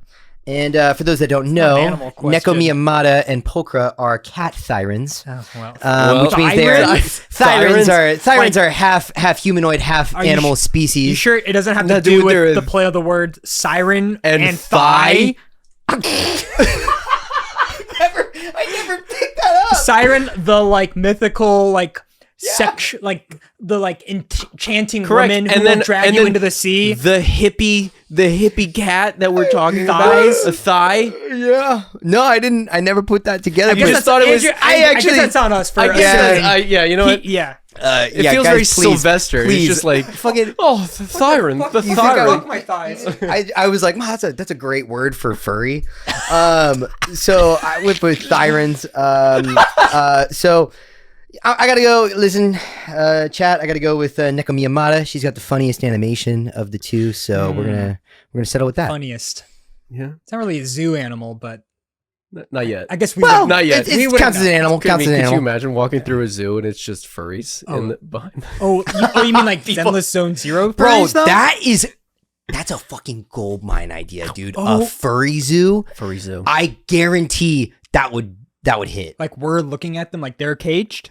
And for those that don't an know, animal question. Neko Miyamata and Pulchra are cat thyrans. Oh, well. Which means they're Thyrans? Tyrans are half humanoid, half Are you animal sh- species. You sure it doesn't have to Not do do with with their- the play of the word siren And thigh? I never picked that up. Siren, the like mythical like like the like enchanting Correct. woman who And will then- drag and you then into the sea. The hippie cat that we're talking Thighs? about. A thigh. Yeah. No, I didn't. I never put that together. I guess but- that's thought it was- Andrew, I I actually- guess that's on us for I guess assuming. that's- yeah, you know what? Yeah. It yeah, feels guys, very please, Sylvester. please. It's just like, Fucking. oh, the Thyron. The You think I Thyron. like my thighs. I was like, wow, that's a great word for furry. So I went with thyrans. So I gotta go. Listen, chat. I gotta go with Neko Miyamata. She's got the funniest animation of the two. So we're gonna settle with that. Funniest. Yeah. It's not really a zoo animal, but Not yet. I guess we Well, would- Not yet. It We wouldn't counts as an know. animal. Counts as an Could you animal. imagine walking through a zoo and it's just furries in the behind? you mean like Zenless Zone Zero? Bro, furries, though? that's a fucking gold mine idea, dude. Oh. A furry zoo. Furry zoo. I guarantee that would hit. Like we're looking at them like they're caged.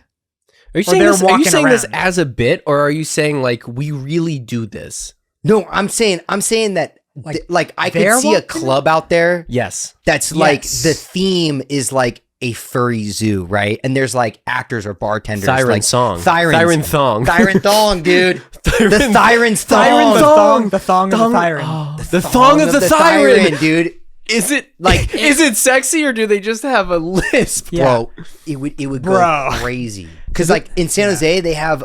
Are you Or saying they're this? Are you walking saying this around. as a bit, or are you saying like we really do this? No, I'm saying that like I could they're see a walking club out there Yes. that's like Yes. the theme is like a furry zoo, right? And there's like actors or bartenders. Thyron like, song. Thyrans. Thyron thong. Thyron thong, dude. The Thyron's thong. Thong. The thong of the Thyron. Oh, the thong of the Thyron. dude. Is it Like- is it sexy or do they just have a lisp? Yeah. Bro, it would go Bro. crazy. Because like in San Jose, they have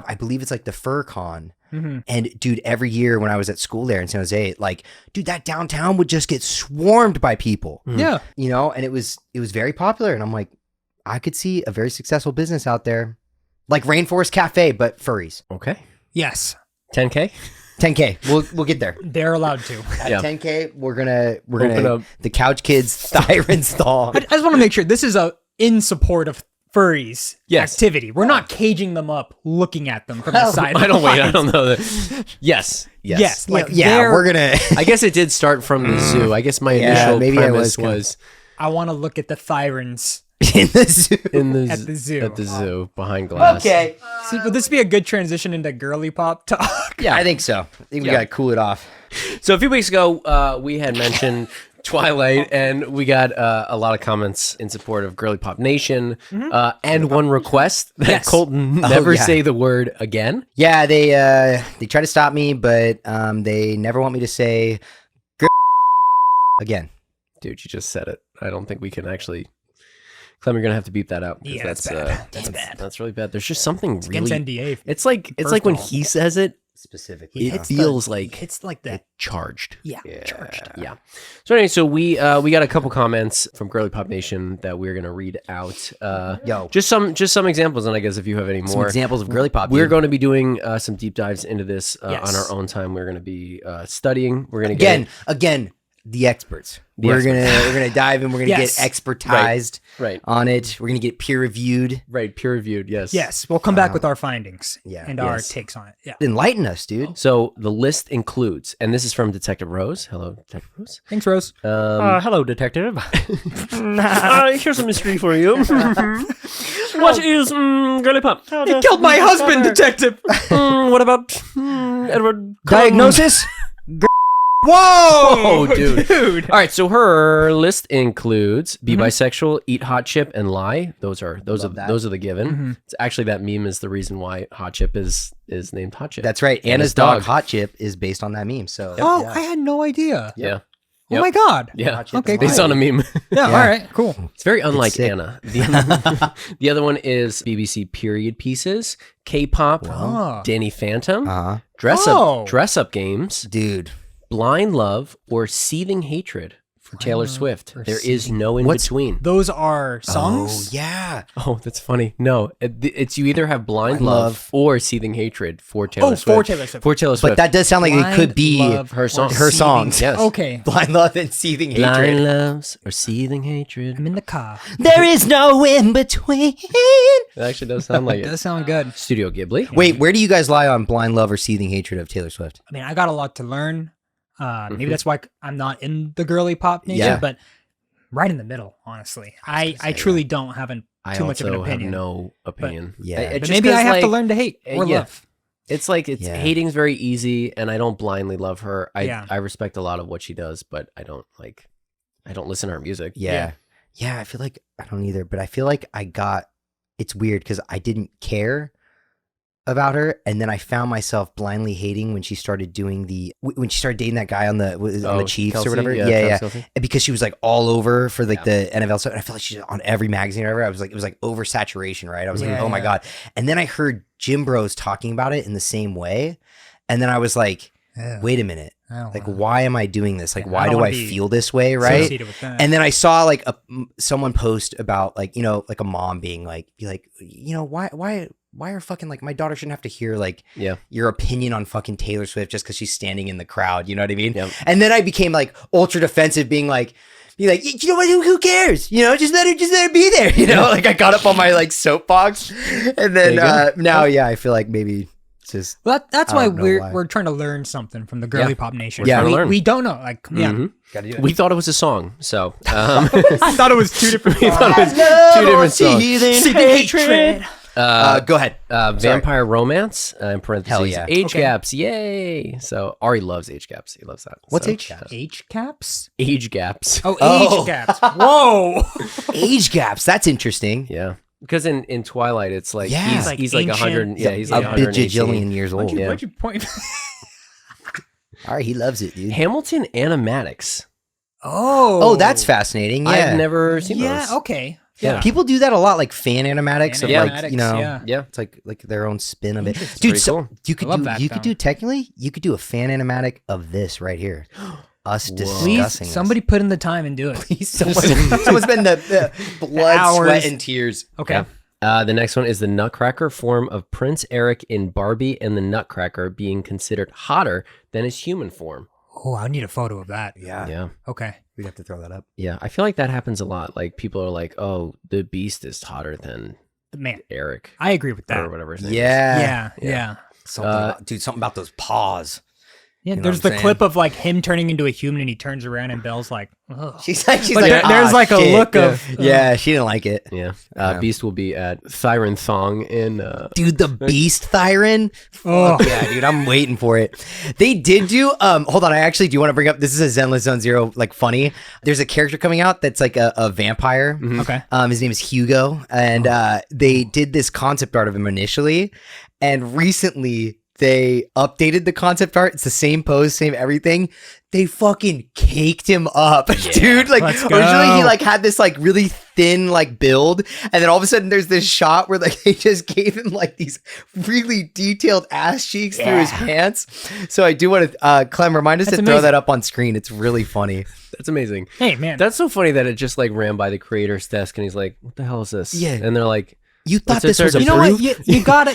I believe it's like the Fur Con. Mhm. And dude, every year when I was at school there in San Jose, like, dude, that downtown would just get swarmed by people. Yeah. You know, and it was very popular. And I'm like, I could see a very successful business out there. Like Rainforest Cafe, but furries. Okay. Yes. 10K? 10K. We'll get there. They're allowed to. At Yeah. 10K, we're gonna Open up. the Couch Kids Thyron's thong. I just want to make sure this is in support of furries Yes. activity. We're not caging them up, looking at them from the Hell, side. I don't know that. Yes. Yes, like yeah, they're- we're gonna I guess it did start from the zoo. I guess my Yeah, initial maybe I premise was gonna- was I want to look at the Thyrans. in the zoo. in the At the zoo. At the zoo behind glass. Okay. So, would this be a good transition into girly pop talk? Yeah, I think so. I think we Yeah. gotta cool it off. So a few weeks ago, we had mentioned Twilight, and we got a lot of comments in support of Girly Pop Nation, and one request that Yes. Colton never yeah. say the word again. Yeah, they try to stop me, but they never want me to say again. Dude, you just said it. I don't think we can actually. Clem, you're gonna have to beep that out. 'cause Yeah, that's bad. That's bad. That's really bad. There's just something Against really. NDA. It's like when Personal. he says it, Specifically. it feels like It's like that. charged. Yeah. Charged. Yeah. So anyway, so we got a couple comments from Girly Pop Nation that we're gonna read out. Yo. Just some examples, and I guess if you have any Some more examples of girly pop. we're dude. going to be doing some deep dives into this Yes. on our own time. We're going to be studying. We're going to again the experts. The we're experts. gonna dive in. We're gonna Yes. get expertized right, on it. We're gonna get peer reviewed. right, peer reviewed. Yes, Yes. We'll come back with our findings yeah, and our yes. takes on it. Yeah. Enlighten us, dude. So the list includes, and this is from Detective Rose. Hello, Detective Rose. Thanks, Rose. Hello, Detective. Here's a mystery for you. What is girly pop? He killed my husband, detective. What about Edward? Diagnosis. Whoa, Oh, dude. Dude. All right, so her list includes be bisexual, eat hot chip, and lie. Those are that. those are the given. It's actually that meme is the reason why hot chip is named hot chip. That's right. And Anna's his dog dog. Hot Chip is based on that meme. So Oh, yeah. I had no idea. yeah. Oh my God. Yeah. Hot Chip Okay, is Based mine. on a meme. Yeah. All right. Cool. It's very unlike sick. Anna. The other one is BBC period pieces, K-pop, Oh. Danny Phantom, Uh-huh. dress up games, Dude. blind love, or seething hatred For Taylor Love Swift, or there is seething- no in What's- between. Those are songs. Oh yeah. Oh, that's funny. No, it's you either have blind Blind love, Love. or seething hatred for Taylor Oh, Swift. for Taylor Swift. For Taylor Swift. But that does sound like it could Blind be Love her or song. her Seething- songs. Yes. Okay. Blind love and seething hatred. blind loves or seething hatred. I'm in the car. There is no in between. It actually does sound like It it. does sound good. Studio Ghibli. Wait, where do you guys lie on blind love or seething hatred of Taylor Swift? I mean, I got a lot to learn. Maybe that's why I'm not in the girly pop nation, Yeah. but right in the middle, honestly. I truly don't have I too much of an also have opinion. no opinion. Yeah. It But just maybe I 'cause, have to like, learn to hate or yeah. love. It's like Yeah. hating's very easy, and I don't blindly love her. Yeah. I respect a lot of what she does, but I don't listen to her music. Yeah. Yeah, I feel like I don't either, but I feel like it's weird because I didn't care about her, and then I found myself blindly hating when she started doing when she started dating that guy on the Chiefs Kelsey? or whatever. Travis Yeah. Kelce? And because she was like all over for like the NFL stuff, and I felt like she's on every magazine or whatever. I was like, it was like oversaturation, right? I was like, Yeah, oh my yeah. God. And then I heard Jim Bros talking about it in the same way. And then I was like, wait a minute. I don't Like, wanna why am I doing this? Like, Yeah, I why don't do wanna I be feel this way, right? associated with that. And then I saw like someone post about like, like a mom being like, why are fucking like my daughter shouldn't have to hear like Yeah. your opinion on fucking Taylor Swift just because she's standing in the crowd. You know what I mean? Yep. And then I became like ultra defensive, being like, you know what? Who cares? Just let her be there. Like I got up on my like soapbox, and then There you go. now, I feel like maybe it's just Well, that's I why don't know why. we're trying to learn something from the girly pop nation. Yeah. We're trying to learn. we don't know. Like, yeah, Mhm. gotta do it. We thought it was a song, so I thought it was two different. we thought it was two different songs. Hatred. Go ahead. Vampire Romance in parentheses. Hell yeah. Age Okay. gaps, yay! So Ari loves age gaps. He loves that. What's So, age gaps? H caps. Age gaps. Oh, Oh. age gaps. Whoa. Age gaps. That's interesting. Yeah, because in Twilight, it's like Yeah. he's Like like 100. ancient- Yeah, he's A like 118. bajillion years old. Yeah. Why'd you point? All right, he loves it, dude. Hamilton animatics. Oh, that's fascinating. Yeah. I've never seen Yeah. those. Okay. Yeah. People do that a lot, like fan animatics of Fan like animatics, yeah. Yeah. It's like their own spin of it, Interesting. dude. Pretty So cool. you could I love do that, you could though. do technically you could do a fan animatic of this right here, us discussing. Please, this. somebody put in the time and do it. Please, someone spend the blood, Hours. sweat, and tears. Okay. The next one is the Nutcracker form of Prince Eric in Barbie and the Nutcracker being considered hotter than his human form. Oh, I need a photo of that. Yeah, Yeah. Okay. we'd have to throw that up. Yeah. I feel like that happens a lot. Like people are like, oh, the Beast is hotter than Man, Eric I agree with that. or whatever his name is. Yeah. Yeah. Something about, dude. Something about those paws. Yeah, know there's what the I'm clip saying? of like him turning into a human and he turns around and Belle's like, ugh. She's like, But there's "Ah, like a shit." look of, Yeah, she didn't like it. Yeah. Yeah. Beast will be at Thyron Thong in Dude, the Beast Thyron. Oh. Fuck yeah, dude, I'm waiting for it. They did do hold on, I actually do want to bring up, this is a Zenless Zone Zero like funny. There's a character coming out that's like a vampire. Okay. His name is Hugo, and they did this concept art of him initially, and recently they updated the concept art. It's the same pose, same everything. They fucking caked him up, dude. Like Let's originally he go. like had this like really thin like build, and then all of a sudden there's this shot where like they just gave him like these really detailed ass cheeks through his pants. So I do want to Clem, remind us That's to throw amazing. that up on screen. It's really funny. That's amazing. Hey, man. That's so funny that it just like ran by the creator's desk and he's like, what the hell is this? Yeah. And they're like, You thought What's it, this was sir? You know what? approved?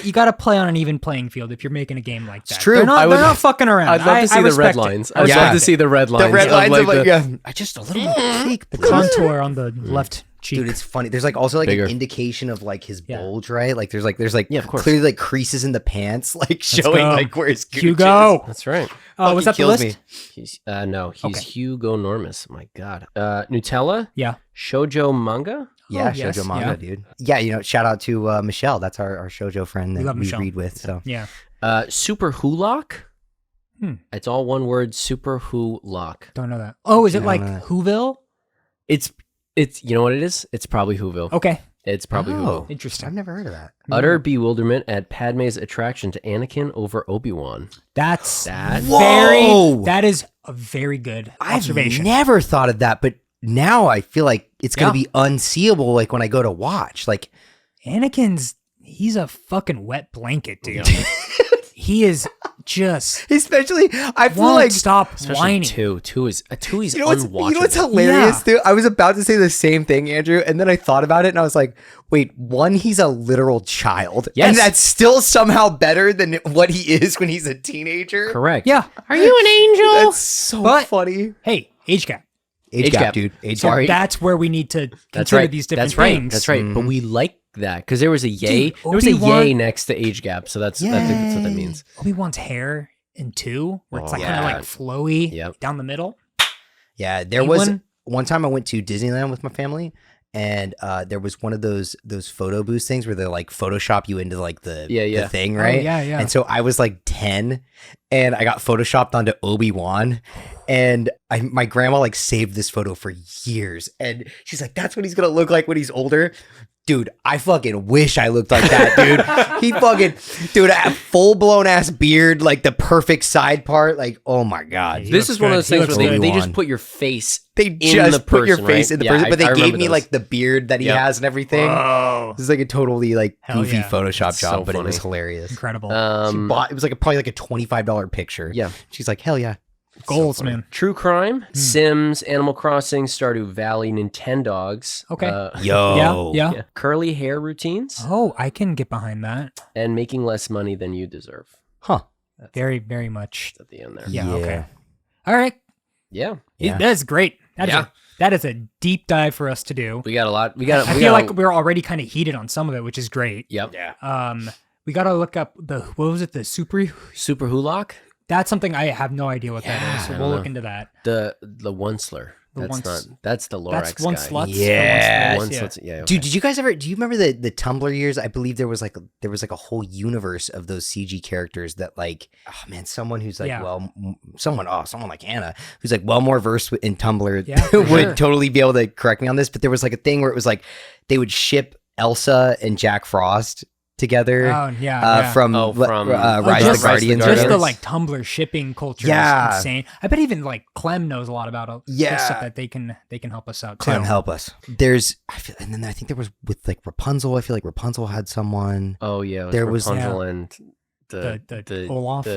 You gotta play on an even playing field if you're making a game like that. It's true. They're not, I would- they're not fucking around. I'd love to see I the red respect it. lines. I I'd Yeah. love to see the red lines. The red lines of like, the- yeah, I just a little more cake, The contour on the left cheek. Dude, it's funny. There's like also like Bigger. an indication of like his Yeah. bulge, right? Like there's like Yeah, of course. clearly like creases in the pants, like showing go. like where his gooch Hugo. That's right. Was that the kills list? He's no, he's Okay. Hugo Normus. My God. Nutella, Yeah. Shoujo manga. Yeah, Oh, yes, shoujo manga, yeah. dude. Yeah, shout out to Michelle. That's our shoujo friend that love we Michelle. read with. So Yeah. Super Hulock. Hmm. It's all one word. Super Hulock. Don't know that. Oh, is it No, like no. Whoville? It's you know what it is? It's probably Whoville. Okay. It's probably Whoville. Interesting. I've never heard of that. Utter bewilderment at Padme's attraction to Anakin over Obi-Wan. That's That- Whoa! that is a very good observation. I've never thought of that, but now I feel like it's gonna Yeah. be unseeable. Like when I go to watch, like Anakin's he's a fucking wet blanket, dude. he is just Especially, I feel won't like stop Especially whining. two is he's you know what's unwatchable. hilarious, Yeah. dude? I was about to say the same thing, Andrew, and then I thought about it, and I was like, wait, one, he's a literal child, Yes. and that's still somehow better than what he is when he's a teenager. Correct. Yeah. Are you an angel? That's so But- funny. Hey, age gap. Age gap, dude. Age So gap. that's where we need to That's consider right. these different That's right. things. That's right. But we like that because there was a yay. Dude, there was a Obi-Wan- yay next to age gap. So that's what that means. Obi-Wan's hair in 2, where it's like Oh, kind of yeah. like flowy Yep. down the middle. Yeah, there was Anyone? one time I went to Disneyland with my family, and there was one of those photo booth things where they like Photoshop you into like the thing, right? Oh, yeah. And so I was like 10, and I got Photoshopped onto Obi-Wan, and my grandma like saved this photo for years, and she's like, "That's what he's gonna look like when he's older." Dude, I fucking wish I looked like that, dude. He fucking, dude, a full blown ass beard, like the perfect side part. Like, oh my God. He This looks is one of good. those He things looks where they good. just put your face. They in just the put your person, face right? in the Yeah, person, but I they gave remember me those. like the beard that he Yep. has and everything. Whoa. This is like a totally like Hell goofy yeah. Photoshop It's job, so but it was funny. hilarious. Incredible. She bought, it was like probably like a $25 picture. Yeah. She's like, hell yeah. Goals, funny. man. True crime, Sims, Animal Crossing, Stardew Valley, Nintendogs. Okay. Yo. Yeah. Curly hair routines Oh, I can get behind that. and making less money than you deserve. Huh. Very, very much. At the end there. Yeah. Yeah. Okay. All right. Yeah. Yeah. That's great. Yeah. That is a deep dive for us to do. We got a lot. We got. I feel like we're already kind of heated on some of it, which is great. Yep. We got to look up what was it? The super. Super Hulock. That's something I have no idea what that Yeah, is. So I we'll don't look know. into that. The Onceler. The That's once- not. That's the Lorax That's one guy. sluts. Yeah. One Yeah. sluts. Yeah. Okay. Dude, did you guys ever, do you remember the Tumblr years? I believe there was like a whole universe of those CG characters that like, oh man, someone who's like, Yeah. someone like Anna, who's like well more versed in Tumblr Yeah, for would sure. totally be able to correct me on this. But there was like a thing where it was like, they would ship Elsa and Jack Frost together Oh yeah. from, Oh, from- Rise just- of the Guardians. Rise of the Just the Guardians. like Tumblr shipping culture Yeah. is insane. I bet even like Clem knows a lot about the Yeah. stuff that they can help us out too. Clem, help us. There's, and then I think there was with like Rapunzel. I feel like Rapunzel had someone. Oh yeah. There was- Rapunzel and The Olaf.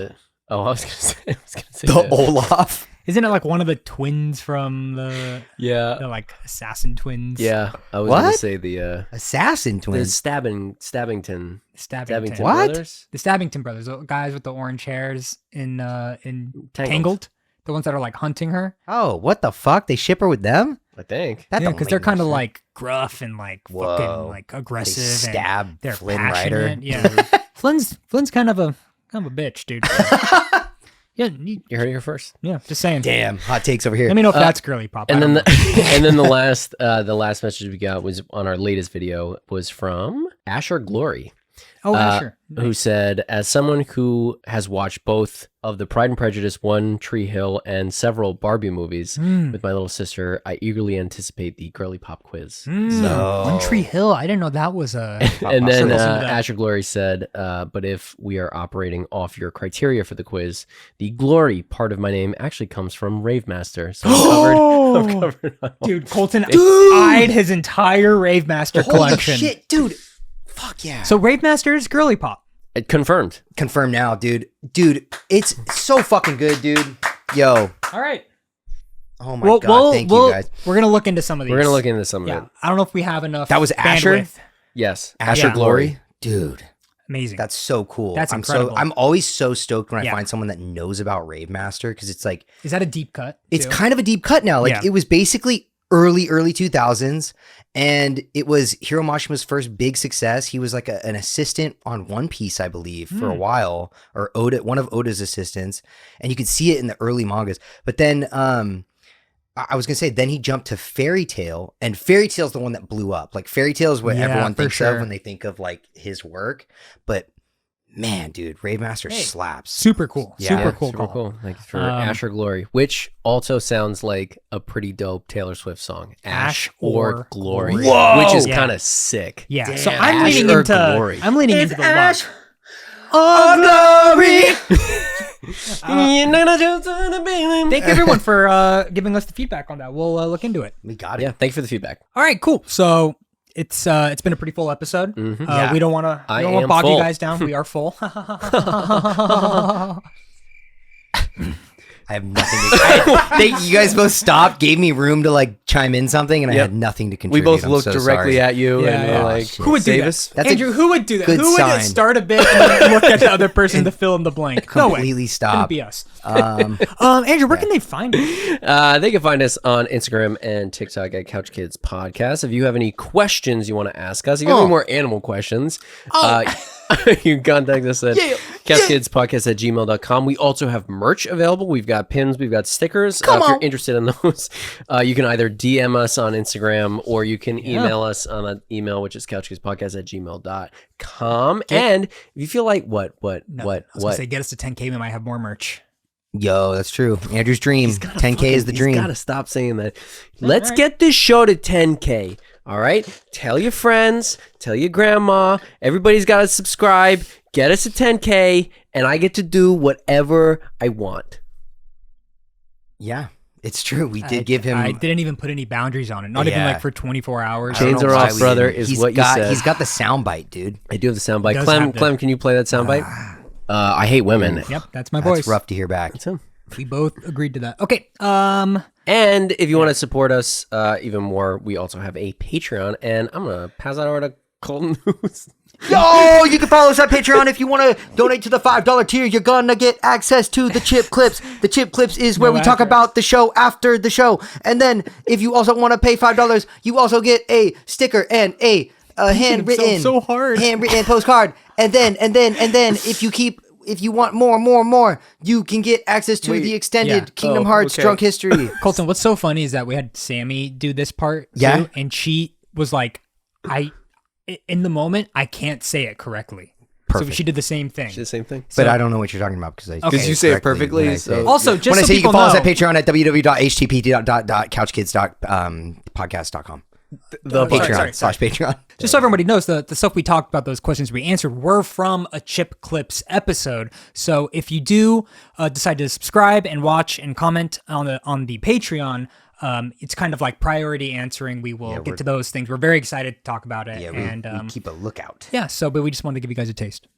I was gonna say. The Olaf. Isn't it like one of the twins from the Yeah. like assassin twins? Yeah. I was gonna What? say the Assassin twins. Stabbington. Stabbington. Stabbington What? brothers. The Stabbington brothers, the guys with the orange hairs in Tangled. Tangled. The ones that are like hunting her. Oh, what the fuck? They ship her with them? I think. That Yeah, don't because make they're no kind of sense. like gruff and like Whoa. fucking like They aggressive. stab and they're Flynn passionate. Rider. Yeah. Flynn's kind of a bitch, dude. Yeah, You heard it here first. yeah. Just saying. Damn, hot takes over here. Let me know if that's girly pop. And I then don't the know. and then the last message we got was on our latest video was from Asher Glory, Asher. who said, as someone who has watched both of the Pride and Prejudice, One Tree Hill, and several Barbie movies with my little sister, I eagerly anticipate the girly pop quiz. No. One Tree Hill. I didn't know that was a. And then Listen to that. Asher Glory said, but if we are operating off your criteria for the quiz, the glory part of my name actually comes from Rave Master. So I'm covered on all- Dude, Colton eyed his entire Rave Master Holy collection. shit, dude. Fuck yeah. So Rave Master is girly pop. Confirmed. Confirm now, dude. Dude, it's so fucking good, dude. Yo. All right. Oh my god, thank you guys. We're gonna look into some of these. We're going to look into some of Yeah, it. I don't know if we have enough. That was Asher? bandwidth. Yes. Asher Yeah. Glory. Dude, Amazing. that's so cool. That's I'm incredible. I'm always so stoked when I Yeah. find someone that knows about Rave Master because it's like Is that a deep cut? it's too? kind of a deep cut now. Like Yeah. it was basically early 2000s, and it was Hiro Mashima's first big success. He was like an assistant on One Piece, I believe, for a while, or one of Oda's assistants, and you could see it in the early mangas. But then I was gonna say, then he jumped to Fairy Tail, and Fairy Tail's the one that blew up. Like Fairy Tail is what Yeah, everyone for thinks sure. of when they think of like his work. But man, dude, Rave Master Hey. slaps. super cool. Yeah. Super Yeah, cool. Super call. cool. Thank you for Um, Asher Glory, which also sounds like a pretty dope Taylor Swift song. Ash or Glory, Glory. Whoa! which is Yeah. kind of sick. Yeah. So Damn. I'm Ash leaning or into. Glory? I'm leaning into the Ash love. Oh, glory! Thank everyone for giving us the feedback on that. We'll look into it. We got it. Yeah, thank you for the feedback. All right, cool. So it's been a pretty full episode. Mhm. We don't want to am bog you full. guys down. We are full. I have nothing to you guys both stopped, gave me room to like chime in something, and I Yep. had nothing to We contribute. both I'm looked so directly sorry. at you Yeah, and yeah. were like, shit. Who would do save that? us? That's Andrew, who would do that? good Who would sign. start a bit and then look at the other person to fill in the blank? No way. Completely Couldn't stop. be us. Um, Andrew, where can they find you? They can find us on Instagram and TikTok at Couch Kids Podcast. If you have any questions you want to ask us, if you have any more animal questions, you can contact us at couchkidspodcast@gmail.com. We also have merch available. We've got pins, we've got stickers. If you're interested in those, you can either DM us on Instagram or you can email us on an email, which is couchkidspodcast@gmail.com. And if you feel like I was gonna say, get us to 10K, we might have more merch. yo, that's true. Andrew's dream. 10K is the dream. He's got to stop saying that. Let's get this show to 10K. All right? Tell your friends, tell your grandma. Everybody's got to subscribe. Get us to 10K, and I get to do whatever I want. Yeah, it's true. We did give him. I didn't even put any boundaries on it. Not even Yeah. like for 24 hours. I don't Chains know are why off, we brother, didn't. is He's what you got, said. He's got the soundbite, dude. I do have the soundbite. Does Clem, have the- Clem, can you play that soundbite? I hate women. Yep, that's my That's voice. rough to hear back. That's him. We both agreed to that. Okay. And if you want to support us even more, we also have a Patreon. And I'm going to pass that over to Colton News. Yo, you can follow us on Patreon if you want to donate to the $5 tier. You're gonna get access to the chip clips. The chip clips is where we talk about the show after the show. And then if you also want to pay $5, you also get a sticker and a handwritten, so hard. handwritten postcard. And then if you want more, you can get access to the extended Kingdom Hearts drunk history. Colton, what's so funny is that we had Sammy do this part too, Yeah. and she was like, in the moment, I can't say it correctly. Perfect. So she did the same thing. The same thing. But I don't know what you're talking about because you say it perfectly, so- Also, just when I so say you can people follow us know, at Patreon at www.htp.couchkids.podcast.com. The Patreon / Patreon. just so everybody knows, the stuff we talked about, those questions we answered, were from a Chip Clips episode. So if you do decide to subscribe and watch and comment on the Patreon, it's kind of like priority answering. We will get to those things. We're very excited to talk about it. Yeah, and we keep a lookout. yeah, so but we just wanted to give you guys a taste.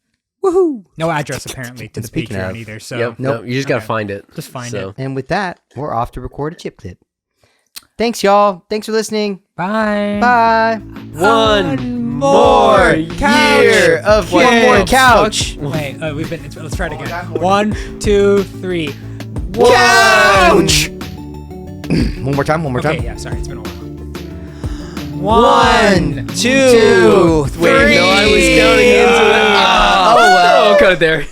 Woohoo! No address apparently to the Speaking Patreon of- either. So Yep. No, you just got to find it. Just find So- it. And with that, we're off to record a chip clip. Thanks, y'all. Thanks for listening. Bye. Bye. One more year of one more couch. Wait, let's try it again. 1, 2, 3. Couch. One more time. Okay, yeah, sorry, it's been a while. 1, 2, 3. Wait, no, I was counting into that. Oh, well. Cut it there.